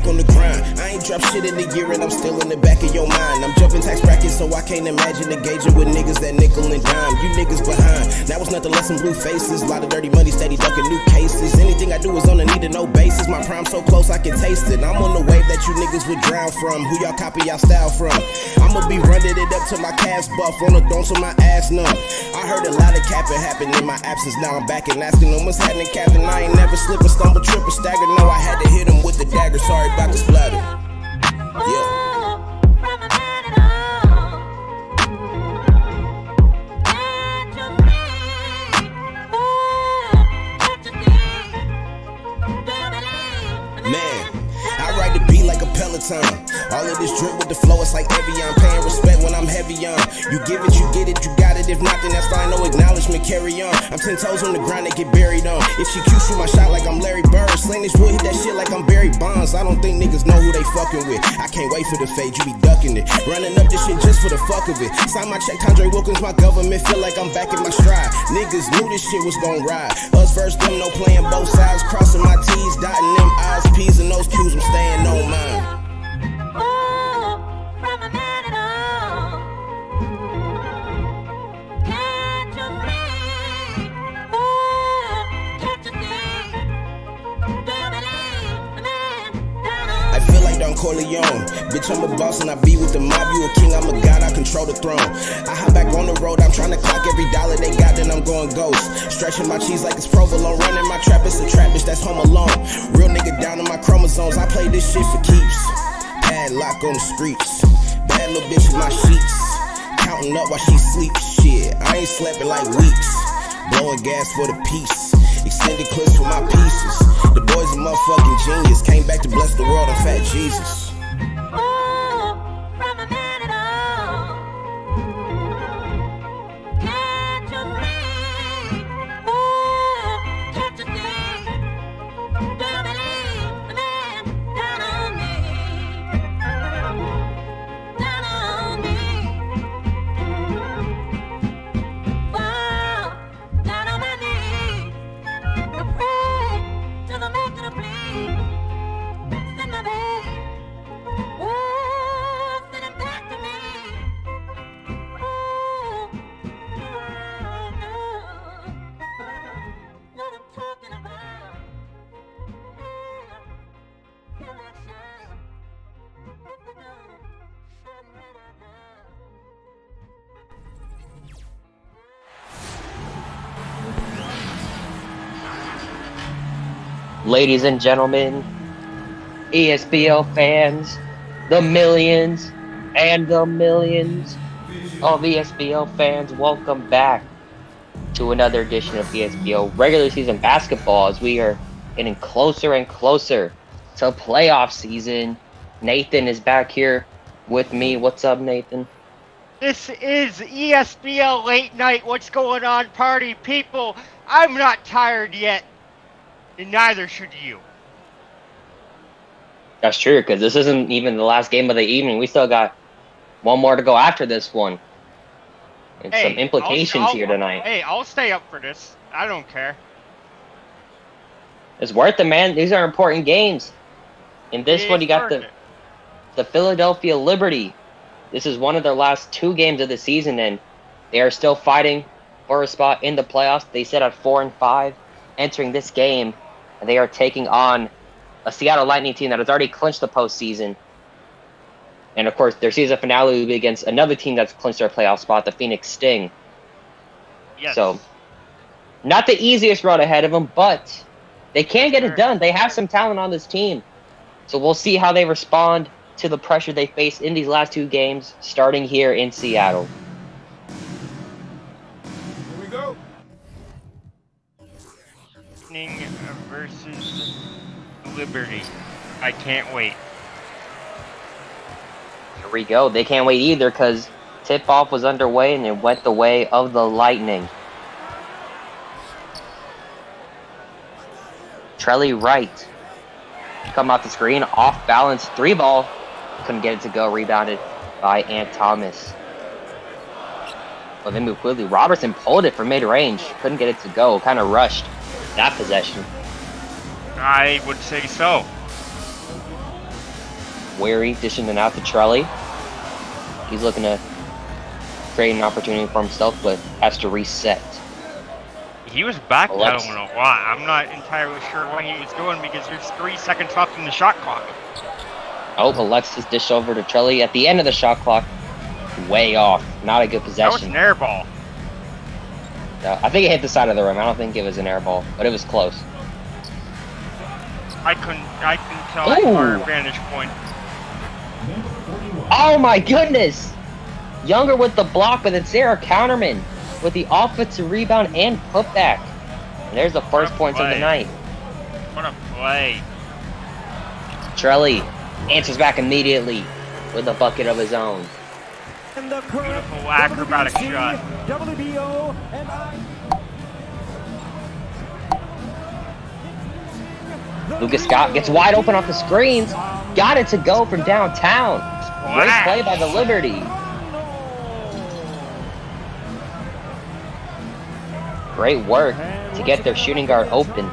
back on the grind. I ain't dropped shit in a year and I'm still in the back of your mind. I'm jumping tax brackets, so I can't imagine engaging with niggas that nickel and dime. You niggas behind. Now it's nothing less than blue faces. A lot of dirty money, steady ducking new cases. Anything I do is on a need to know basis. My prime so close I can taste it. I'm on the wave that you niggas would drown from. Who y'all copy y'all style from? I'ma be running it up to my calves buff on the throne so my ass numb. I heard a lot of capping happen in my absence. Now I'm back and asking them what's happening, Captain. I ain't never slip or stumble, trip or stagger. No, I had to hit him with the dagger. Sorry about the splatter. Yeah. Peloton. All of this drip with the flow, it's like Evian. Paying respect when I'm heavy on. You give it, you get it, you got it. If not, then that's fine, no acknowledgement, carry on. I'm 10 toes on the ground, they get buried on. If she cute, shoot my shot like I'm Larry Bird. Sling this wood, hit that shit like I'm Barry Bonds. I don't think niggas know who they fucking with. I can't wait for the fade, you be ducking it. Running up this shit just for the fuck of it. Sign my check, Andre Wilkins, my government. Feel like I'm back in my stride. Niggas knew this shit was gon' ride. Us versus them, no playing both sides. Crossing my T's, dotting them I's, P's, and those Q's, I'm staying on mine. Corleone. Bitch, I'm a boss and I be with the mob. You a king, I'm a god, I control the throne. I hop back on the road, I'm trying to clock every dollar they got, then I'm going ghost. Stretching my cheese like it's provolone. Running my trap, it's a trap, bitch, that's home alone. Real nigga down in my chromosomes, I play this shit for keeps. Padlock on the streets. Bad little bitch in my sheets. Counting up while she sleeps. Shit, I ain't slept in like weeks. Blowing gas for the peace. Extended clips for my pieces. The boy's a motherfucking genius. Came back to bless the world, I'm fat Jesus. Ladies and gentlemen, ESBL fans, the millions and the millions of ESBL fans, welcome back to another edition of ESBL regular season basketball as we are getting closer and closer to playoff season. Nathan is back here with me. What's up, Nathan? This is ESBL late night. What's going on, party people? I'm not tired yet. And neither should you. That's true, because this isn't even the last game of the evening. We still got one more to go after this one. And some implications here tonight. Hey, I'll stay up for this. I don't care. It's worth it, man. These are important games. In this one, you got the Philadelphia Liberty. This is one of their last two games of the season, and they are still fighting for a spot in the playoffs. They sit at 4-5 entering this game. And they are taking on a Seattle Lightning team that has already clinched the postseason. And, of course, their season finale will be against another team that's clinched their playoff spot, the Phoenix Sting. Yes. So, not the easiest road ahead of them, but they can get it done. They have some talent on this team. So we'll see how they respond to the pressure they face in these last two games, starting here in Seattle. Here we go. Versus Liberty. I can't wait. Here we go. They can't wait either because tip-off was underway and it went the way of the Lightning. Trelly Wright come off the screen, off-balance, three-ball. Couldn't get it to go. Rebounded by Ant Thomas. Well, they moved quickly. Robertson pulled it from mid-range. Couldn't get it to go. Kind of rushed that possession. I would say so. Weary dishing it out to Trelly. He's looking to create an opportunity for himself, but has to reset. He was backpedaling a lot. I'm not entirely sure what he was doing because there's 3 seconds left in the shot clock. Oh, Alexis dished over to Trelly at the end of the shot clock. Way off. Not a good That was possession. an air ball. I think it hit the side of the rim. I don't think it was an air ball, but it was close. I couldn't tell from our vantage point. Oh my goodness! Younger with the block, but it's Sarah Counterman with the offensive rebound and putback. And there's the first points of the night. What a play. Trelly answers back immediately with a bucket of his own. Beautiful acrobatic shot. Lucas Scott gets wide open off the screens. Got it to go from downtown. Great play by the Liberty. Great work to get their shooting guard open.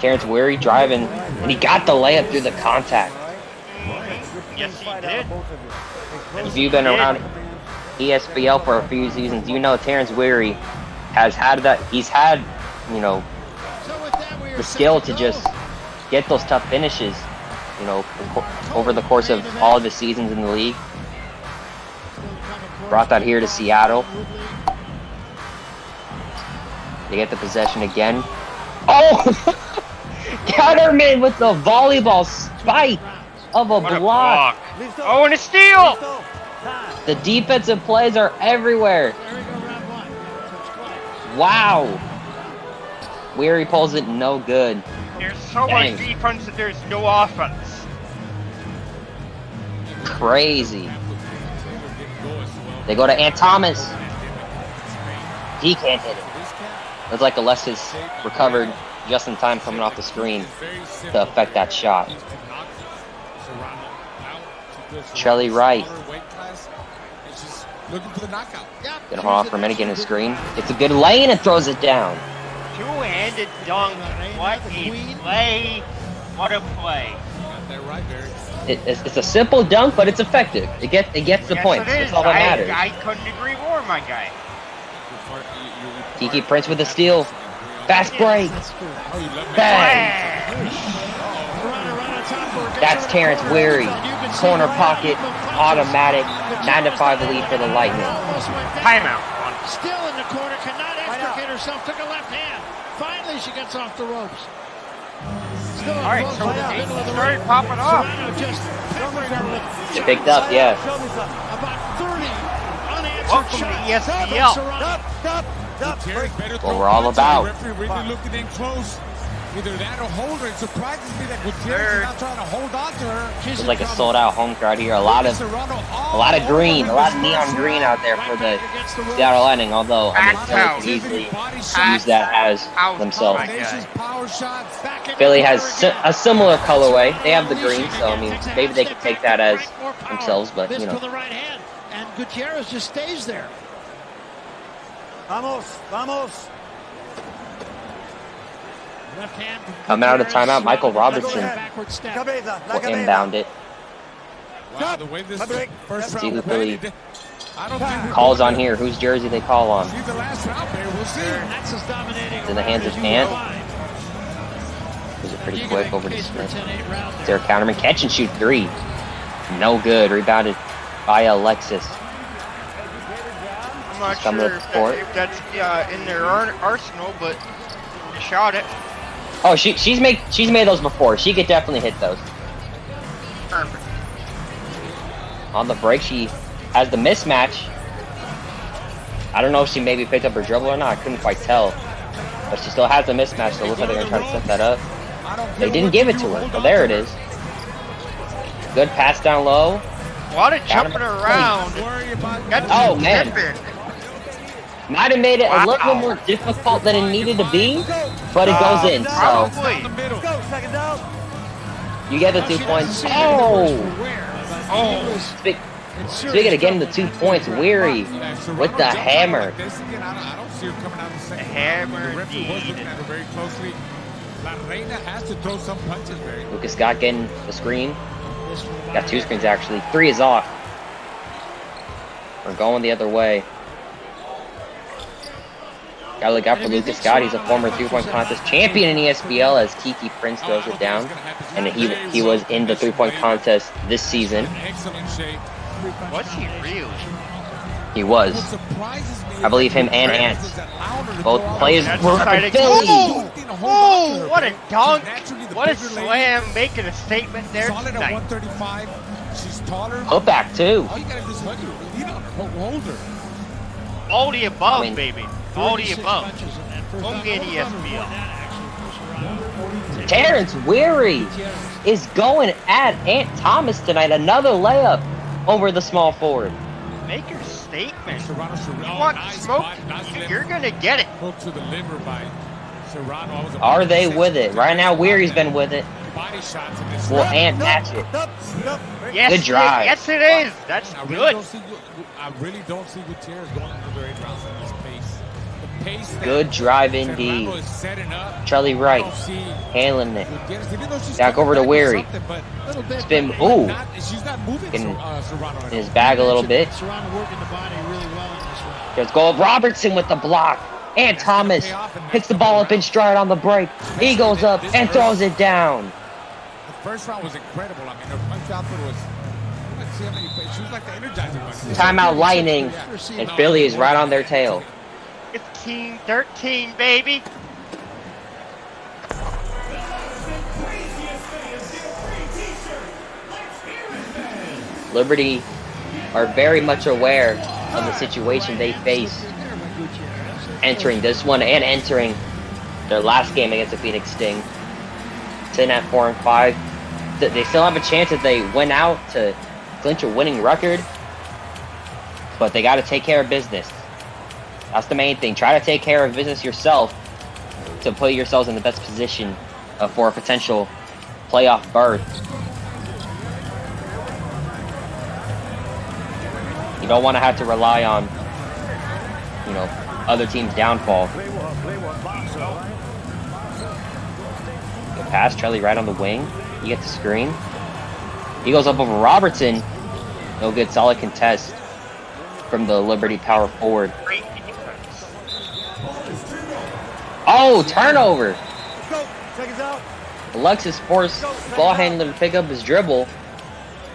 Terrence Weary driving, and he got the layup through the contact. Yes, he did. If you've been around ESBL for a few seasons, you know Terrence Weary has had that. He's had, you know, the skill to just get those tough finishes, you know, over the course of all of the seasons in the league. Brought that here to Seattle. They get the possession again. Oh! Counterman with the volleyball spike of a block. Oh, and a steal! The defensive plays are everywhere. Wow. Weary pulls it no good. There's so much defense that there's no offense. Crazy. They go to Ant Thomas. He can't hit it. Looks like Alexis recovered just in time coming off the screen to affect that shot. Trelly Wright. Gonna hold off for a minute, getting a screen. It's a good lane and throws it down. Two-handed dunk. What a play. What a play. It's a simple dunk, but it's effective. It gets the point. That's all that matters. I couldn't agree more, my guy. Kiki Prince with a steal. Fast break. Bang. That's Terrence Weary. Corner pocket, automatic, 9-5 lead for the Lightning. Timeout. Still in the corner, cannot extricate herself. Took a left hand. Finally, she gets off the ropes. Still all right, so it started popping off. It picked up, yeah. About 30 unanswered Welcome to ESBL. What we're all about. Either that or hold her. It surprises me that Gutierrez is not trying to hold on to her. It's like a sold-out home crowd here. A lot of green, a lot of neon green out there for the Seattle Lightning. Although I mean, Philly can easily use that as themselves. Philly has a similar colorway. They have the green, so I mean, maybe they could take that as themselves. But you know, and Gutierrez just stays there. Vamos. coming out of timeout, Michael Robertson will inbound it. Wow, the way this first See who round Philly played, calls on here. Whose jersey they call on? see the last round there. We'll see. It's in the hands of Ant. Was it pretty quick over to Smith? Sarah Counterman catch and shoot three. No good. Rebounded by Alexis. I'm not Coming sure up the court. if that's in their arsenal, but they shot it. Oh, she's made those before. She could definitely hit those. Perfect. On the break, she has the mismatch. I don't know if she maybe picked up her dribble or not. I couldn't quite tell. But she still has the mismatch, so it looks like they're going to try to set that up. They didn't give it to her. Well, there it is. Good pass down low. A lot of jumping around. Oh, man. Might have made it a little more difficult than it needed to be, but it goes in, so. You get the 2 points. Oh! Speaking of getting the 2 points, Weary with the hammer. The hammer, indeed. La Reina has to throw some punches, Barry. Lucas Scott getting the screen. Got 2 screens actually. 3 is off. We're going the other way. Gotta look out for Lucas Scott. He's a former 3-point contest champion in ESBL as Kiki Prince throws it down. And he was in the 3-point contest this season. Was he really? He was. I believe him and Ant. Both players were Philly. Oh, what a dunk. What a slam. Making a statement there Solid at tonight. 135. She's taller. Putback too. All you gotta do is hug her. You don't hold her. All the above, I mean, baby. All the above. Don't get ESBL. Terrence Weary is going at Ant Thomas tonight. Another layup over the small forward. Make your statement. Serrano, You want smoke? You're going to get it. Hook to the liver by Serrano. Are they with it? Right now, Weary's been with it. Body shots in this Will Ant match it? Yes, Good drive. Yes, it is. That's good. I really don't see Gutierrez going another 8 rounds at this pace. The pace that Good drive Serrano indeed. is setting up, Charlie Wright I don't see handling it. Gutierrez, even though she's Back over to back Weary. something, but Spin. Ooh. she's not moving In Serrano at his all. bag a little bit. Serrano working the body really well in this one. There's goal. Robertson with the block. And Thomas picks the ball up in stride on the break. He goes up and throws it down. The first round was incredible. I mean, her punch output was. Let's see how many. She was like the Energizer Bunny. Timeout Lightning. And Philly is right on their tail. 15-13, baby. Liberty are very much aware of the situation they face entering this one and entering their last game against the Phoenix Sting. Sitting at 4-5. They still have a chance if they win out to clinch a winning record, but they got to take care of business. That's the main thing. Try to take care of business yourself to put yourselves in the best position for a potential playoff berth. You don't want to have to rely on, other teams' downfall. Good pass, Charlie right on the wing. He gets the screen. He goes up over Robertson. No good, solid contest from the Liberty power forward. Great defense. Oh, turnover! Alexis forced ball handler to pick up his dribble,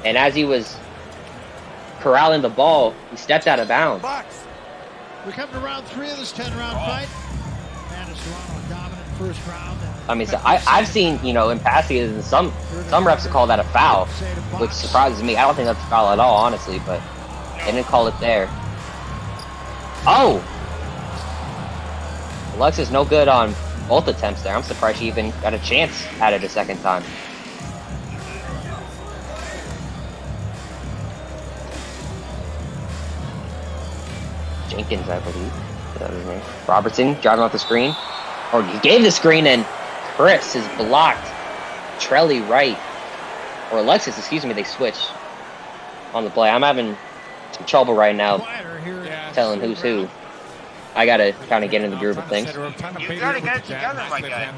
and as he was corralling the ball, he stepped out of bounds. We come to round 3 of this 10-round fight. Amanda Serrano dominant first round. I mean, so I've seen, in past seasons, some refs have called that a foul, which surprises me. I don't think that's a foul at all, honestly, but they didn't call it there. Oh! Alexis no good on both attempts there. I'm surprised she even got a chance at it a second time. Jenkins, I believe. Is that his name? Robertson driving off the screen. Or he gave the screen and Chris is blocked. Trelly right. Or Alexis, excuse me, they switched on the play. I'm having some trouble right now telling who's who. I gotta kind of get in the groove of things. You gotta get it together, my guy.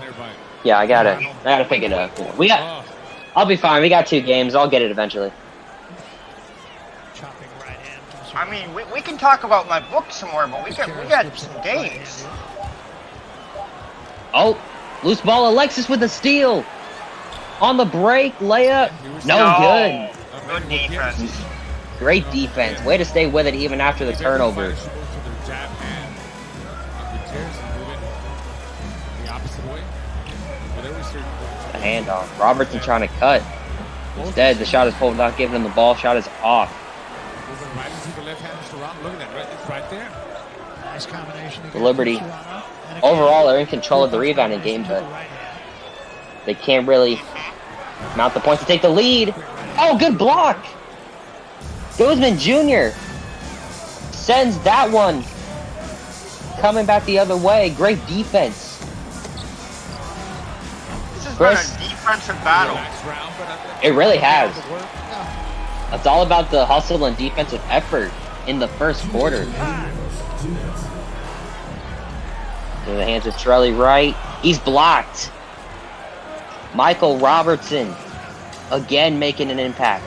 Yeah, I gotta pick it up. I'll be fine. We got 2 games. I'll get it eventually. I mean, we can talk about my book some more, but we got some games. Oh, loose ball. Alexis with a steal. On the break, layup. No good. Good defense. Great defense. Way to stay with it even after the turnover. A handoff. Robertson trying to cut. Instead, the shot is pulled without giving him the ball. Shot is off. The Liberty, overall, they're in control of the rebounding game, but they can't really mount the points to take the lead. Oh, good block! Guzman Jr. sends that one coming back the other way. Great defense. This has Chris, been a defensive battle. it really has. It's all about the hustle and defensive effort in the first quarter. In the hands of Trelly Wright. He's blocked. Michael Robertson, again making an impact.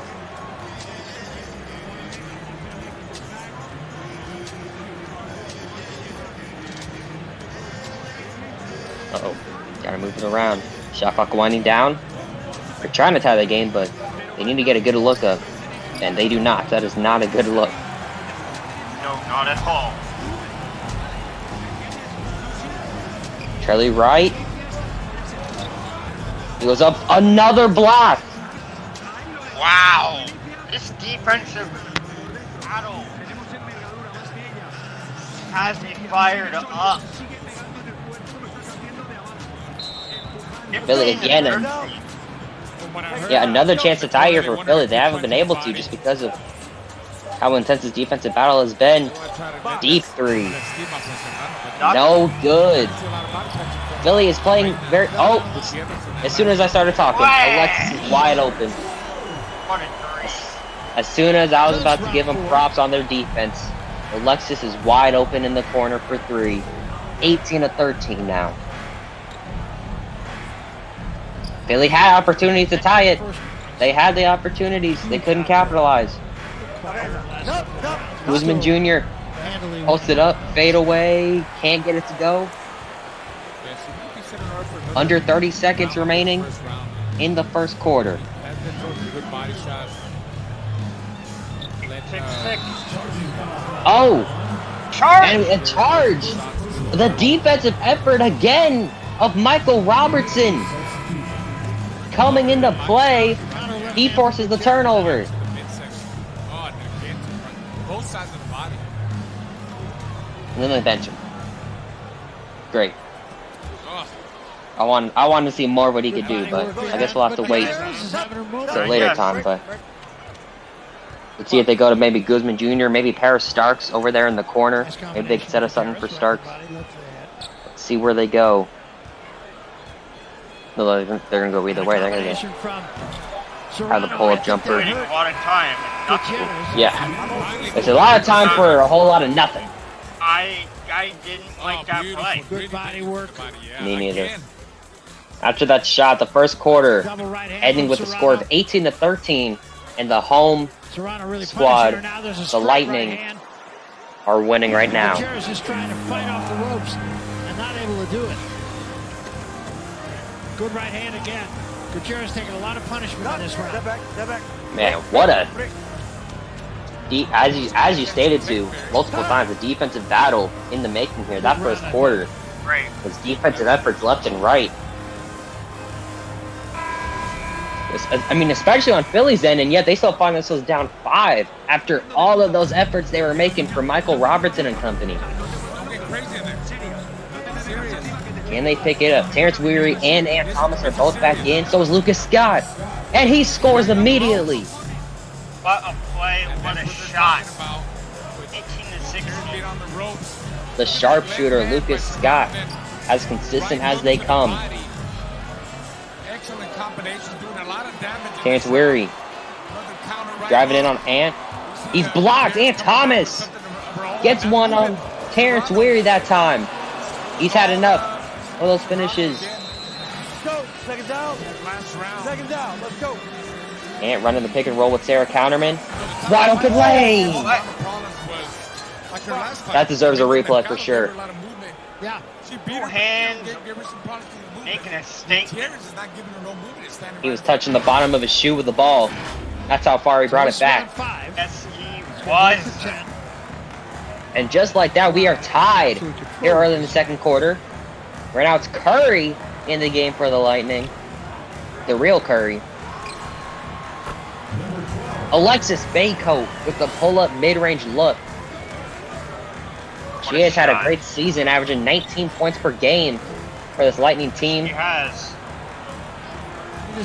Uh-oh, gotta move it around. Shot clock winding down. They're trying to tie the game, but they need to get a good look of, and they do not. That is not a good look. No, not at all. Charlie Wright. He goes up, another block. Wow. This defensive battle has me fired up. Philly again. Yeah, another chance to tie here for Philly. They haven't been able to just because of how intense this defensive battle has been. Deep three. No good. Philly is playing very... Oh, as soon as I started talking, Alexis is wide open. As soon as I was about to give them props on their defense, Alexis is wide open in the corner for three. 18-13 now. Philly had opportunities to tie it. They had the opportunities. They couldn't capitalize. Guzman Jr. posted up, fade away, can't get it to go. Under 30 seconds remaining in the first quarter. Oh! And a charge! The defensive effort again of Michael Robertson coming into play. He forces the turnover. Both sides of the body. And then they bench him. Great. I want to see more of what he could do, but I guess we'll have to wait till later time. But let's see if they go to maybe Guzman Jr., maybe Paris Starks over there in the corner. Maybe they can set us something for Starks. Let's see where they go. No, they're gonna go either way. They're gonna have the pull-up jumper. Yeah, it's a lot of time for a whole lot of nothing. I didn't like that play. Good body work. Me neither. After that shot, the first quarter ending with a score of 18-13, and the home squad, the Lightning, are winning right now. Gutierrez is trying to fight off the ropes and not able to do it. Good right hand again. Gutierrez taking a lot of punishment on this round. Man, what a... As you stated to multiple times, the defensive battle in the making here. That first quarter was defensive efforts left and right. I mean, especially on Philly's end, and yet they still find themselves down 5 after all of those efforts they were making for Michael Robertson and company. Can they pick it up? Terrence Weary and Ant Thomas are both back in. So is Lucas Scott. And he scores immediately. What a play, what a shot. 18-16. The sharpshooter, Lucas Scott, as consistent as they come. Excellent combination, doing a lot of damage. Terrence Weary driving in on Ant. He's blocked. Ant Thomas gets one on Terrence Weary that time. He's had enough of those finishes. Go. Second down. Second down. Let's go. Ant running the pick and roll with Sarah Counterman. Wide open lane. That deserves a replay for sure. Yeah. Two hands making a statement. He was touching the bottom of his shoe with the ball. That's how far he brought it back. Yes, he was. And just like that, we are tied here early in the second quarter. Right now it's Curry in the game for the Lightning. The real Curry. Alexis Baycoat with the pull-up mid-range look. She has had a great season, averaging 19 points per game for this Lightning team. She has.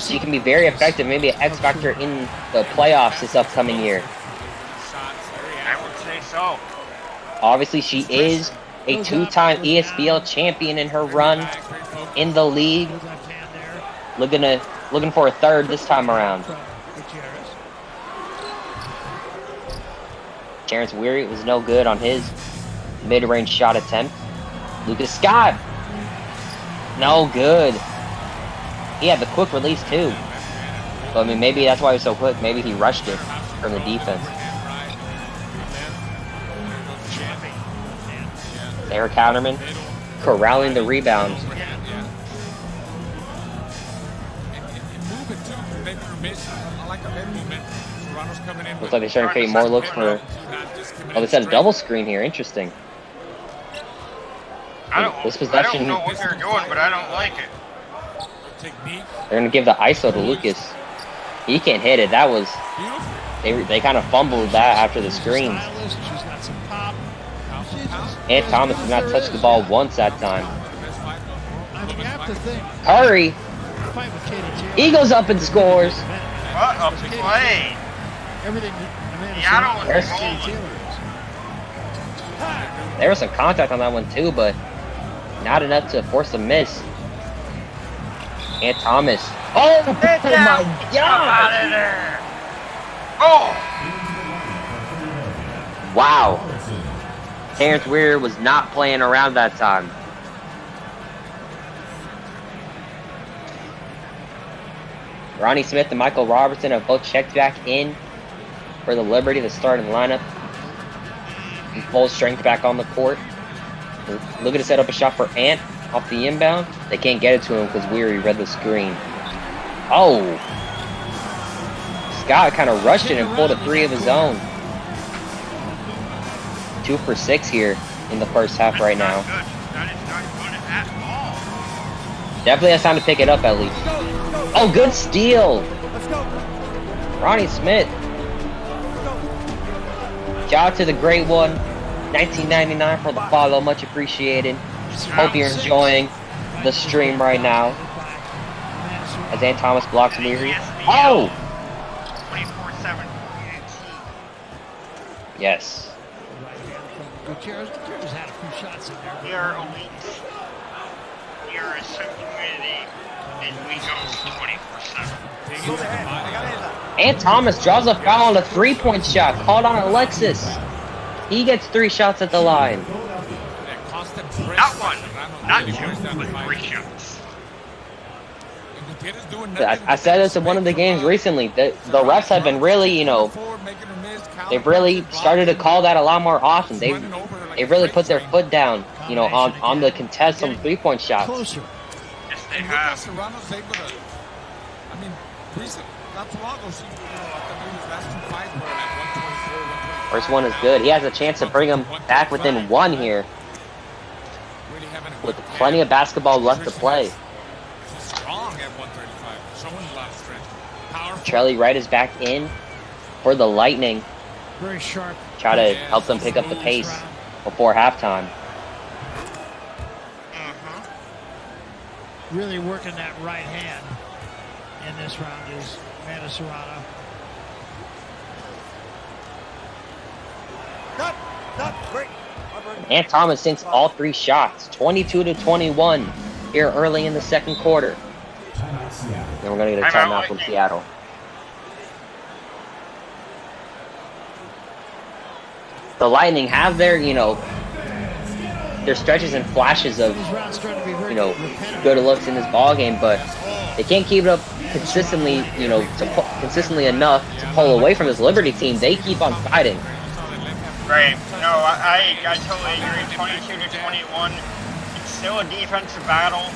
She can be very effective, maybe an X factor in the playoffs this upcoming year. I would say so. Obviously, she is a 2-time ESBL champion in her run in the league. Looking for a third this time around. Terrence Weary was no good on his mid-range shot attempt. Lucas Scott, no good. He had the quick release too. So, I mean, maybe that's why he was so quick. Maybe he rushed it from the defense. Eric Counterman corralling the rebound. Looks like they're trying to create more looks for... Oh, they set a double screen here. Interesting. This possession... I don't know what they're doing, but I don't like it. They're going to give the ISO to Lucas. He can't hit it. That was... They kind of fumbled that after the screens. And Thomas did not touch the ball once that time. Curry. He goes up and scores. What a play. There was some contact on that one too, but not enough to force a miss. And Thomas. Oh my God! Out of there. Oh! Wow. Terrence Weir was not playing around that time. Ronnie Smith and Michael Robertson have both checked back in for the Liberty to start in the lineup. And full strength back on the court. Looking to set up a shot for Ant off the inbound. They can't get it to him because Weary read the screen. Oh! Scott kind of rushed it and pulled a three of his own. 2 for 6 here in the first half right now. Definitely has time to pick it up at least. Oh, good steal! Ronnie Smith. Shout out to the great one. 1999 for the follow, much appreciated. Hope you're enjoying the stream right now. As Ant Thomas blocks Leary. Oh! 24/7. Yes. Gutierrez had a few shots in there. We are elite. We are a subcommunity, and we go 24/7. Ant Thomas draws a foul on a three-point shot. Called on Alexis. He gets 3 shots at the line. Not one, not 2, but 3 shots. I said this in one of the games recently. The refs have been really, they've really started to call that a lot more often. They've really put their foot down, on the contest on 3-point shots. Yes, they have. First one is good. He has a chance to bring him back within 1 here. With plenty of basketball left to play. Charlie Wright is back in for the Lightning. Very sharp. Try to help them pick up the pace before halftime. Really working that right hand in this round is Serrano. And Thomas sinks all 3 shots, 22-21 here early in the second quarter. Then we're going to get a timeout from Seattle. The Lightning have their, their stretches and flashes of, good looks in this ball game, but they can't keep it up consistently, consistently enough to pull away from this Liberty team. They keep on fighting. Right. No, I totally agree. 22-21. It's still a defensive battle.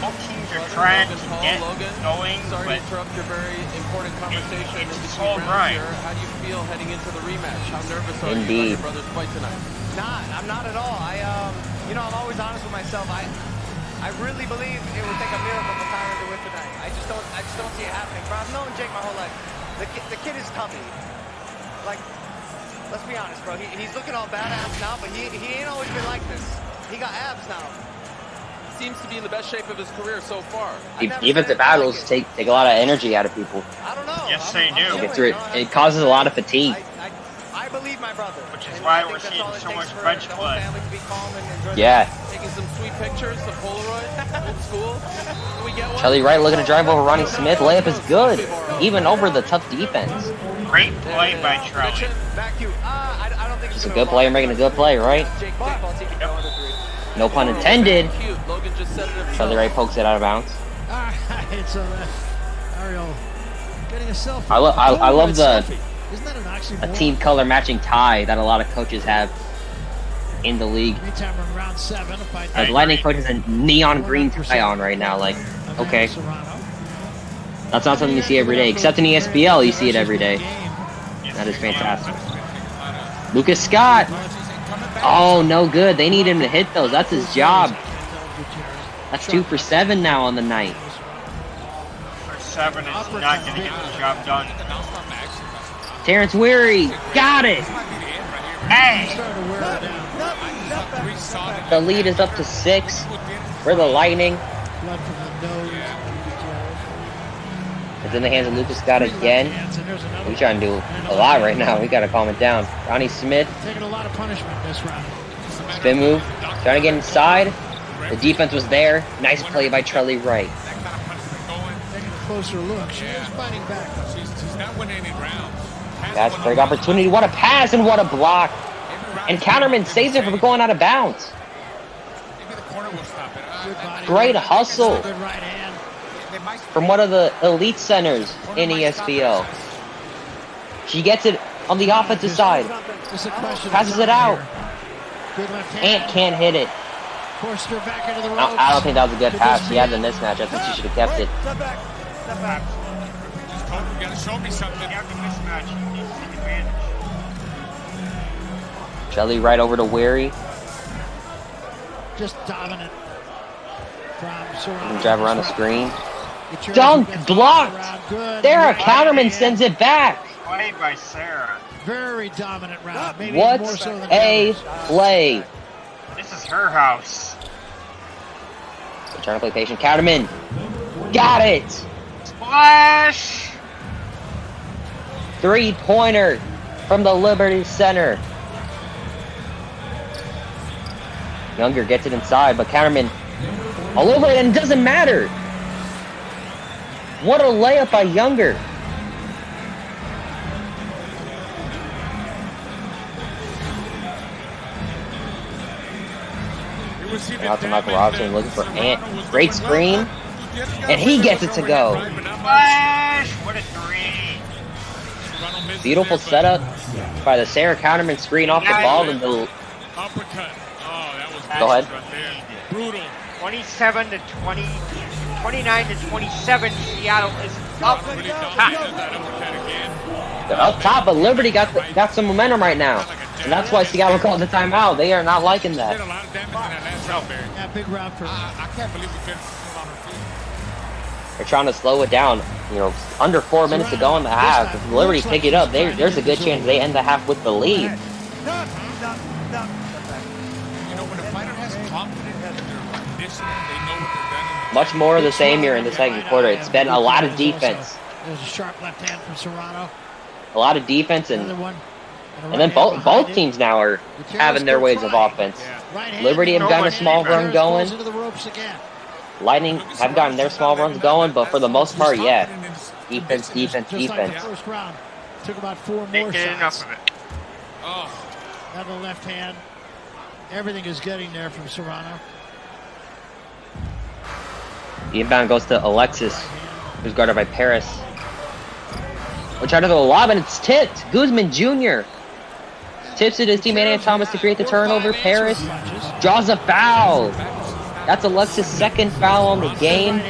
Both teams are trying to get going, sorry but to interrupt your very important conversation. it's a slow grind. How do you feel heading into the rematch? How nervous are Indeed. you about your brother's fight tonight? I'm not at all. I'm always honest with myself. I really believe it would take a miracle for Tyron to win tonight. I just don't see it happening. Bro, I've known Jake my whole life. The kid is toughy. Like, let's be honest, bro. He's looking all badass now, but he ain't always been like this. He got abs now. Seems to be in the best shape of his career so far. Defensive battles take a lot of energy out of people. I don't know. Yes, they do. It causes a lot of fatigue. I believe my brother. Which is why we're seeing so much bench play. Yeah. Taking some sweet pictures, some Polaroid, old school. Can we get one? Charlie Wright looking to drive over Ronnie Smith. Layup is good, even over the tough defense. Great play by Charlie. Just a good player making a good play, right? No pun intended. Logan just said it himself. Charlie Wright pokes it out of bounds. Right, so Ariel getting a selfie. I love the Selfie. Isn't that an oxymoron? a team color matching tie that a lot of coaches have in the league. Anytime we're in round 7, Like Lightning coach has a neon green tie on right now. Like, okay, that's not something you see every day. Except in ESBL, you see it every day. That is fantastic. Lucas Scott. Oh, no good. They need him to hit those. That's his job. That's 2 for 7 now on the night. For 7 is not going to get the job done. Terrence Weary. Got it. Hey! The lead is up to 6 for the Lightning. It's in the hands of Lucas Scott again. We're trying to do a lot right now. We got to calm it down. Ronnie Smith. Taking a lot of punishment this round. Spin move. Trying to get inside. The defense was there. Nice play by Trelly Wright. Taking a closer look. She is fighting back. She's not winning any rounds. That's a great opportunity. What a pass and what a block. And Counterman saves it from going out of bounds. Maybe the corner will stop it. Great hustle Good right hand. from one of the elite centers in ESBL. She gets it on the offensive side. Just a question. Passes it out. Good left hand. Ant can't hit it. Forced her back into the ropes. I don't think that was a good pass. She had the mismatch. I think she should have kept it. Just told her, you gotta show me something. You have the mismatch. You need to take advantage. Trelly right over to Weary. Just dominant. From Drive around the screen. Dunk blocked. Sarah Counterman sends it back. Play by Sarah. Very dominant round. Maybe What more so than a the others. play. This is her house. So trying to play patient. Counterman. Got it. Splash! 3-pointer from the Liberty Center. Younger gets it inside, but Counterman all over it, and it doesn't matter. What a layup by Younger. Out to Michael Robinson looking for Ant. Great screen. And he gets it to go. Splash! What a 3. Beautiful setup by the Sarah Counterman screen off the ball. And the Uppercut. Oh, that was Go ahead. right there. Brutal. 27 to 20, 29 to 27. Seattle is up Really top. dominated that uppercut again. they're up top, but Liberty got some momentum right now. And that's why Seattle called the timeout. They are not liking Did that. a lot of damage in that last round, Barry. Yeah, big round for I can't believe we couldn't put on her feet. They're trying to slow it down. You know, under 4 minutes to go in the half. If Liberty pick it up, there's a good chance they end the half with the lead. You know, when a fighter has confidence in their conditioning, they know what they're doing. Much more of the same here in the second quarter. It's been a lot of defense. There's a sharp left hand from Serrano. A lot of defense, Another and one. then both teams now are having their ways of offense. Right hand. Liberty have gotten a small run going. Into the ropes again. Lightning have gotten their small runs going, but for the most part, yeah. Defense, defense, Just like the defense. first round. Took about 4 Can't more get enough shots. of it. Oh, Another left hand. Everything is getting there from Serrano. The inbound goes to Alexis, who's guarded by Paris. We're trying to go lob, and it's tipped. Guzman Jr. tips it to his teammate Ant Thomas to create the turnover. Paris draws a foul. That's Alexis' second foul on the game.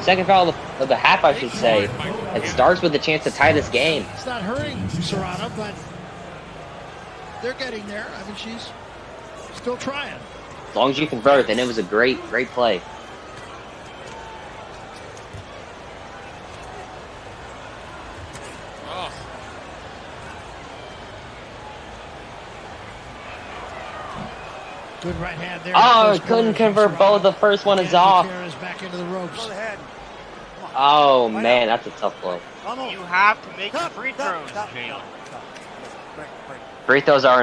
Second foul of the half, I should say. It starts with a chance to tie this game. It's not hurting Serrano, but they're getting there. I mean, she's still trying. As long as you convert, then it was a great play. oh. Good right hand there. Oh, First couldn't quarter from convert Serrano. both. The first one is And off. Gutierrez back into the ropes. Oh, man, that's a tough play. You have to make free throws, Jalen. Free throws are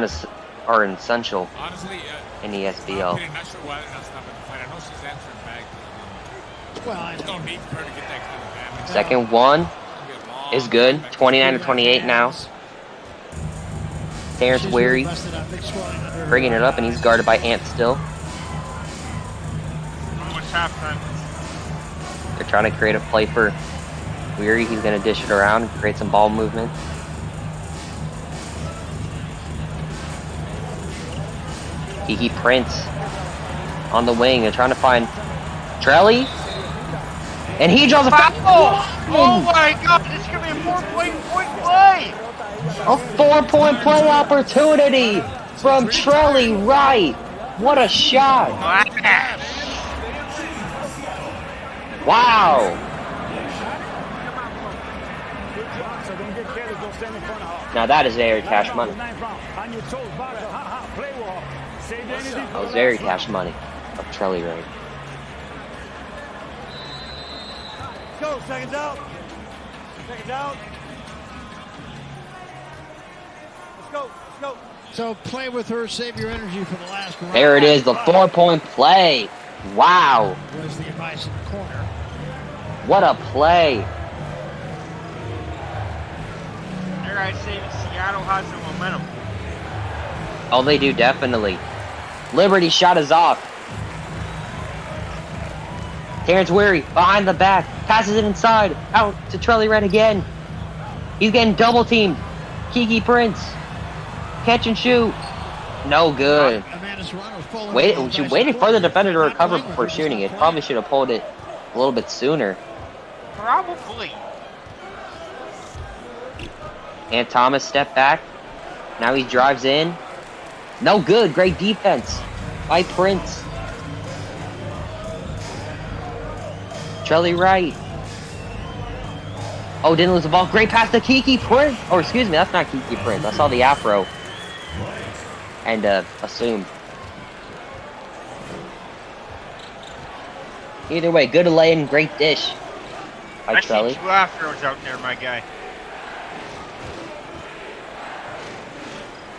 essential Honestly, in the I'm ESBL. not sure why they're not stopping the fight. I know she's answering back. Well, I There's know. no need for her to get that kind of damage. Second one It's gonna be a long is good. back. 29 to 28 now. Terrence She's Weary busted up, big swelling under her bringing it up, and he's guarded by Ant still. What's halftime? They're trying to create a play for Weary. He's going to dish it around, create some ball movement. Kiki Prince on the wing. They're trying to find Trelly. And he draws a foul. Oh my god, this is going to be a 4-point play. A 4-point play opportunity from Trelly Wright. What a shot. Wow. Now that is very cash money. That was very cash money of Trelly Wright. Let's go, seconds out. Seconds out. Let's go, let's go. So play with her, save your energy for the last round. There it is, the 4-point play. Wow. Was the advice in the corner. What a play. There I say Seattle has some momentum. Oh, they do, definitely. Liberty shot is off. Terrence Weary behind the back. Passes it inside. Out to Trelly Wright again. He's getting double teamed. Kiki Prince. Catch and shoot. No good. She waited for the defender to recover before shooting it. Probably should have pulled it a little bit sooner. Probably. And Thomas stepped back. Now he drives in. No good. Great defense by Prince. Trelly Wright. Oh, didn't lose the ball. Great pass to Kiki Prince. Oh, excuse me. That's not Kiki Prince. I saw the afro. And assumed. Either way, good lay and great dish by I Trelly. see 2 afros out there, my guy.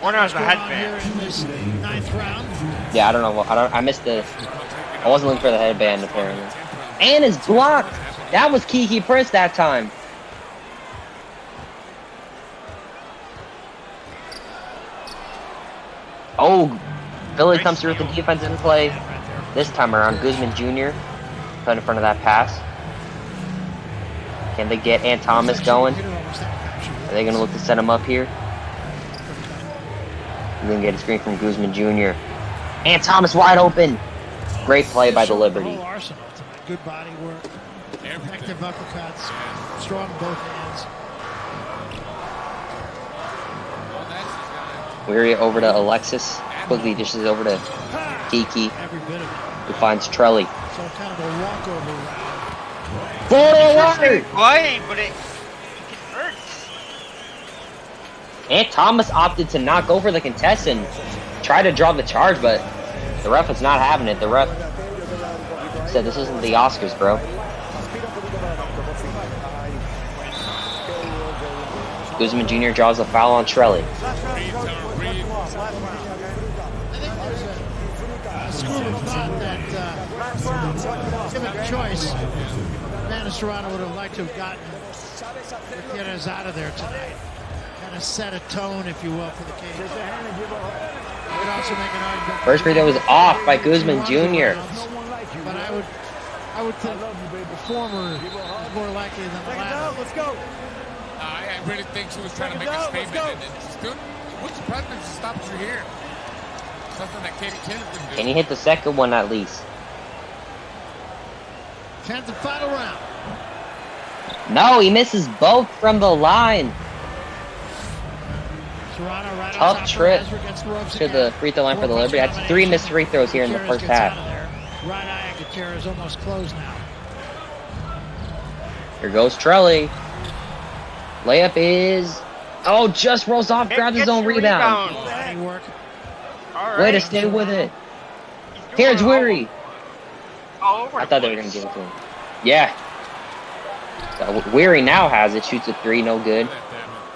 One has a headband. Here in this 9th round. Yeah, I don't know. I missed the. I wasn't looking for the headband apparently. And it's blocked. That was Kiki Prince that time. Oh, Philly comes through with the defense in play. This time around, Guzman Jr. put in front of that pass. Can they get Ant Thomas going? Are they going to look to set him up here? We're going to get a screen from Guzman Jr. Ant Thomas wide open. Great play by the Liberty. Good body work, effective uppercuts, strong both hands. Weary over to Alexis. Quickly dishes over to Kiki, Every bit of it. who finds Trelly. So kind of a walkover round. Forward! Play, but it hurts. Ant Thomas opted to not go for the contest and try to draw the charge, but the ref was not having it. The ref said this isn't the Oscars, bro. Guzman Jr. draws a foul on Trelly. A school of thought that, given a choice, Manasarano would have liked to have gotten Gutierrez out of there tonight. Kind of set a tone, if you will, for the cage. Would also make an argument. First free throw was off by Guzman Jr. But I would think the former is more likely than the latter. Let's go. I really think she was trying to make a statement. And still, what's the president to stop you here? Something that Katie Kennedy didn't do. Can he hit the second one at least? 10th and final round. No, he misses both from the line. Serrano right on Tough top of trip Ezra, gets the ropes to again. the free throw line for the Liberty. That's 3 missed free throws here in the Gutierrez first gets out half. of there. Right eye of Gutierrez almost closed now. Here goes Trelly. Layup is... Oh, just rolls off, grabs his own rebound. Body work. All right. Way to stay with it. He's Here's going Weary. all over I the thought they were place. going to give it to him. Yeah. Weary now has it. Shoots a 3, no good.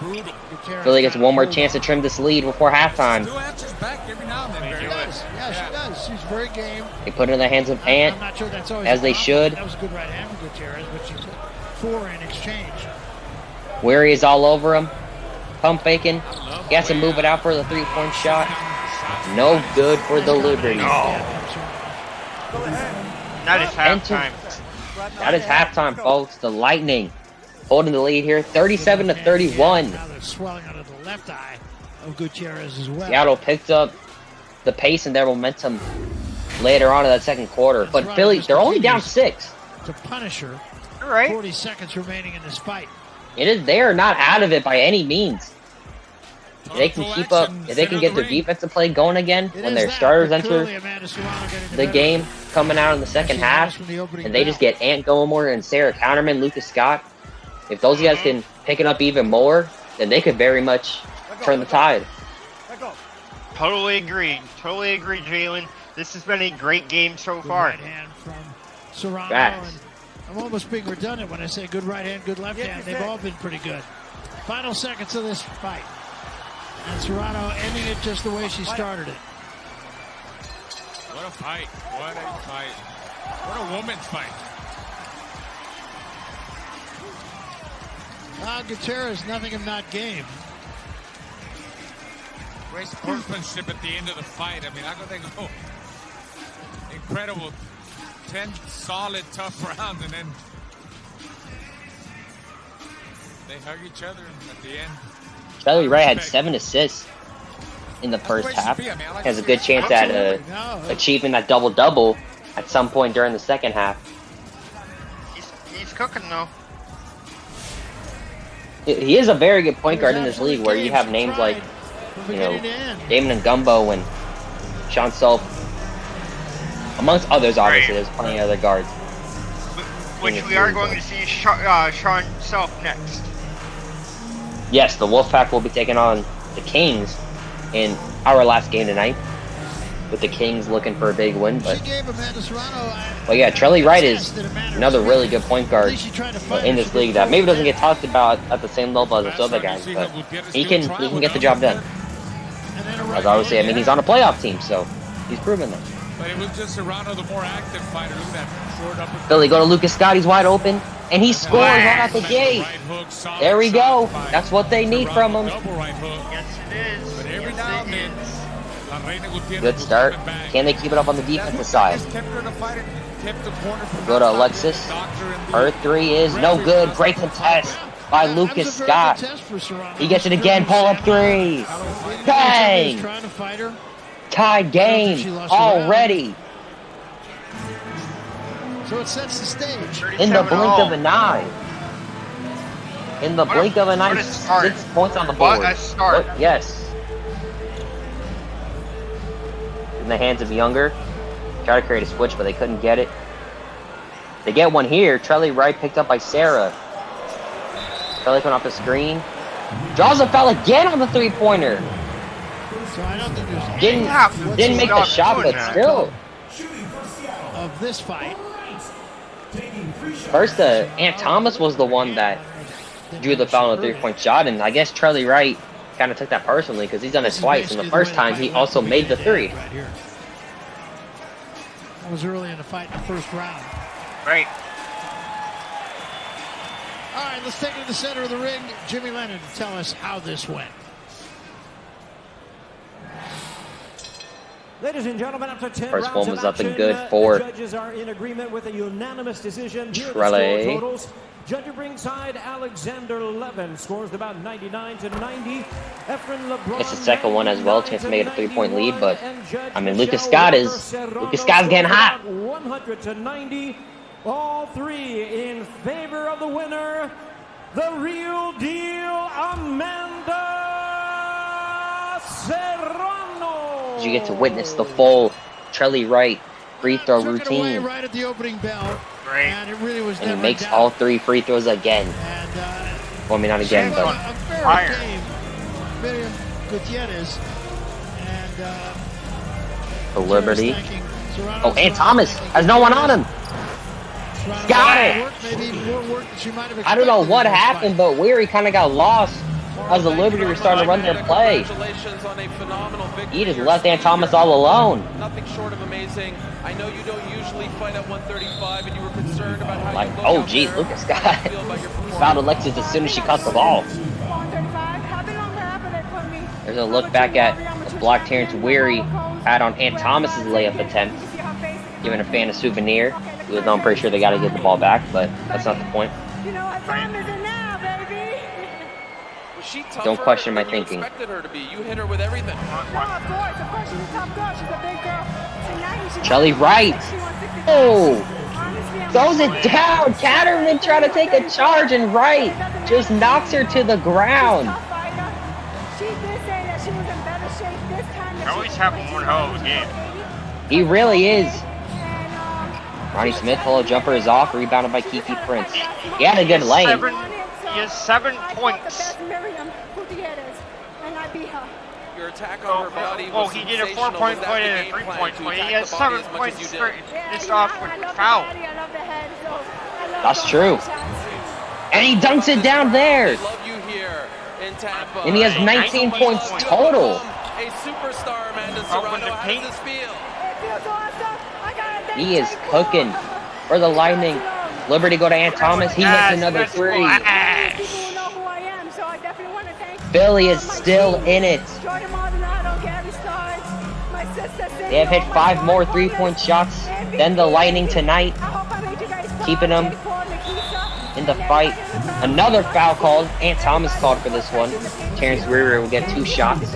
Gutierrez Philly gets got one more pulled. chance to trim this lead before halftime. Still answers back every now and then. She Barry. does. Yeah, she does. She's very game. They put it in the hands of I'm Ant. not sure that's always as a they problem. should. That was a good right hand from Gutierrez, but she took 4 in exchange. Weary is all over him. Pump faking. He has to move it out for the 3-point shot. No good for the Liberty. That is Enter- halftime. That is halftime, folks. The Lightning holding the lead here, 37-31. Now they're swelling under the left eye of Gutierrez as well. Seattle picked up the pace and their momentum later on in that second quarter. But Philly, they're only down 6. To punish her. All right. 40 seconds remaining in this fight. They are not out of it by any means. If they can keep up, if they can get their defensive play going again, when their starters enter the game coming out in the second half, and they just get Ant Gilmore and Sarah Counterman, Lucas Scott, if those guys can pick it up even more, then they could very much turn the tide. Totally agree, Jalen. This has been a great game so far. Right hand from Serrano. Facts. And I'm almost being redundant when I say good right hand, good left hand. They've all been pretty good. Final seconds of this fight. And Serrano ending it just the way she started it. What a fight. What a fight. What a woman's fight. Gutierrez, nothing if not game. Great sportsmanship at the end of the fight. I mean, how could they go? Incredible. 10 solid, tough rounds, and then they hug each other at the end. Charlie Wright had 7 assists in the first half. Has a good chance at achieving that double-double at some point during the second half. He's cooking, though. He is a very good point guard in this league where you have names like, you know, Damon Ngumbo and Sean Self. Amongst others, obviously, there's plenty of other guards. Which we are going to see Sean Self next. Yes, the Wolfpack will be taking on the Kings in our last game tonight, with the Kings looking for a big win. But yeah, Trelly Wright is another really good point guard in this league that maybe doesn't get talked about at the same level as the other guys, but he can get the job done. As I always say, I mean, he's on a playoff team, so he's proven that. But it was just Serrano, the more active fighter. Look at that short upper. Philly go to Lucas Scott, he's wide open, and he scores right out the gate. There we go. That's what they need from him. Yes, it is. But every now and then, Good start. Can they keep it up on the defensive side? Go to Alexis. Her 3 is no good. Great contest by Lucas Scott. He gets it again. Pull up 3. Bang! Tied game already. So it sets the stage. In the blink of an eye. In the blink of an eye, 6 points on the board. What a start. Yes. In the hands of Younger. Try to create a switch, but they couldn't get it. They get one here. Trelly Wright picked up by Sarah. Trelly coming off the screen. Draws a foul again on the 3-pointer. So I don't think there's Didn't make the shot, but still. Of this fight. First, Ant Thomas was the one that drew the foul on the 3-point shot, and I guess Trelly Wright kind of took that personally because he's done it twice, and the first time he also made the 3. That was early in the fight in the first round. Right. All right, let's take it to the center of the ring. Jimmy Lennon to tell us how this went. Ladies and gentlemen, after 10 First rounds one was of up and action, good for the judges are in agreement with a unanimous decision. Here are the Trelly. score totals. Judge of ringside, Alexander Levin scores about 99-90. It's the second one as well, chance to make it a 3-point lead, but I mean, Lucas Scott's getting hot. 100-90. All 3 in favor of the winner, the real deal, Amanda Serrano. You get to witness the full Trelly Wright free throw routine. Right at the opening bell. Right. And it really was And he never makes doubt. all 3 free throws again. And, Well, I mean, not again, Shame but on a fair fire. game. Miriam Gutierrez. And for Liberty. Serrano, Oh, and Thomas has no one on him. Serrano Got it. maybe more work than she might have I don't know expected what in this happened, fight. but Weary kind of got lost as the Liberty were starting to run their play. Congratulations on a phenomenal victory. He just left Ant Thomas all alone. Nothing short of amazing. I know you don't usually fight at 135, and you were concerned about how Like, you look oh, out geez, there. Lucas How Scott do you feel about your performance? fouled Alexis as soon as she caught the ball. There's a look back at the block Terrence Weary had on Ant Thomas's layup attempt, giving a fan a souvenir. Even though I'm pretty sure they got to get the ball back, but that's not the point. You know what time is it now, baby? Was she tougher Don't question my than you thinking. expected her to be? You hit her with everything. No, of course she's a tough girl. She's a big girl. Tonight, she's Shelly Wright. She wants 65. Oh, Honestly, I'm throws it down. Catterman trying to take a charge, and Wright just knocks her to the ground. She did say that she was in better shape this time. I always have one hell of a game. He really is. Ronnie Smith, follow jumper is off, rebounded by Kiki Prince. He had a good lane. He has 7 points. Your attack on her body Well, was he did a sensational. 4-point Was that play the and a game 3-point plan, play. to He attack has the body 7 as much points as you straight. did? This off with foul. That's true. And he dunks it down there. They love you here in Tampa. And he has 19 points total. A superstar, Amanda Open Serrano. the How paint. does this feel? He is cooking for the Lightning. Liberty go to Ant Thomas. He hits another three. Philly is still in it. They have hit 5 more 3-point shots than the Lightning tonight, keeping them in the fight. Another foul called. Ant Thomas called for this one. Terrence Weaver will get 2 shots.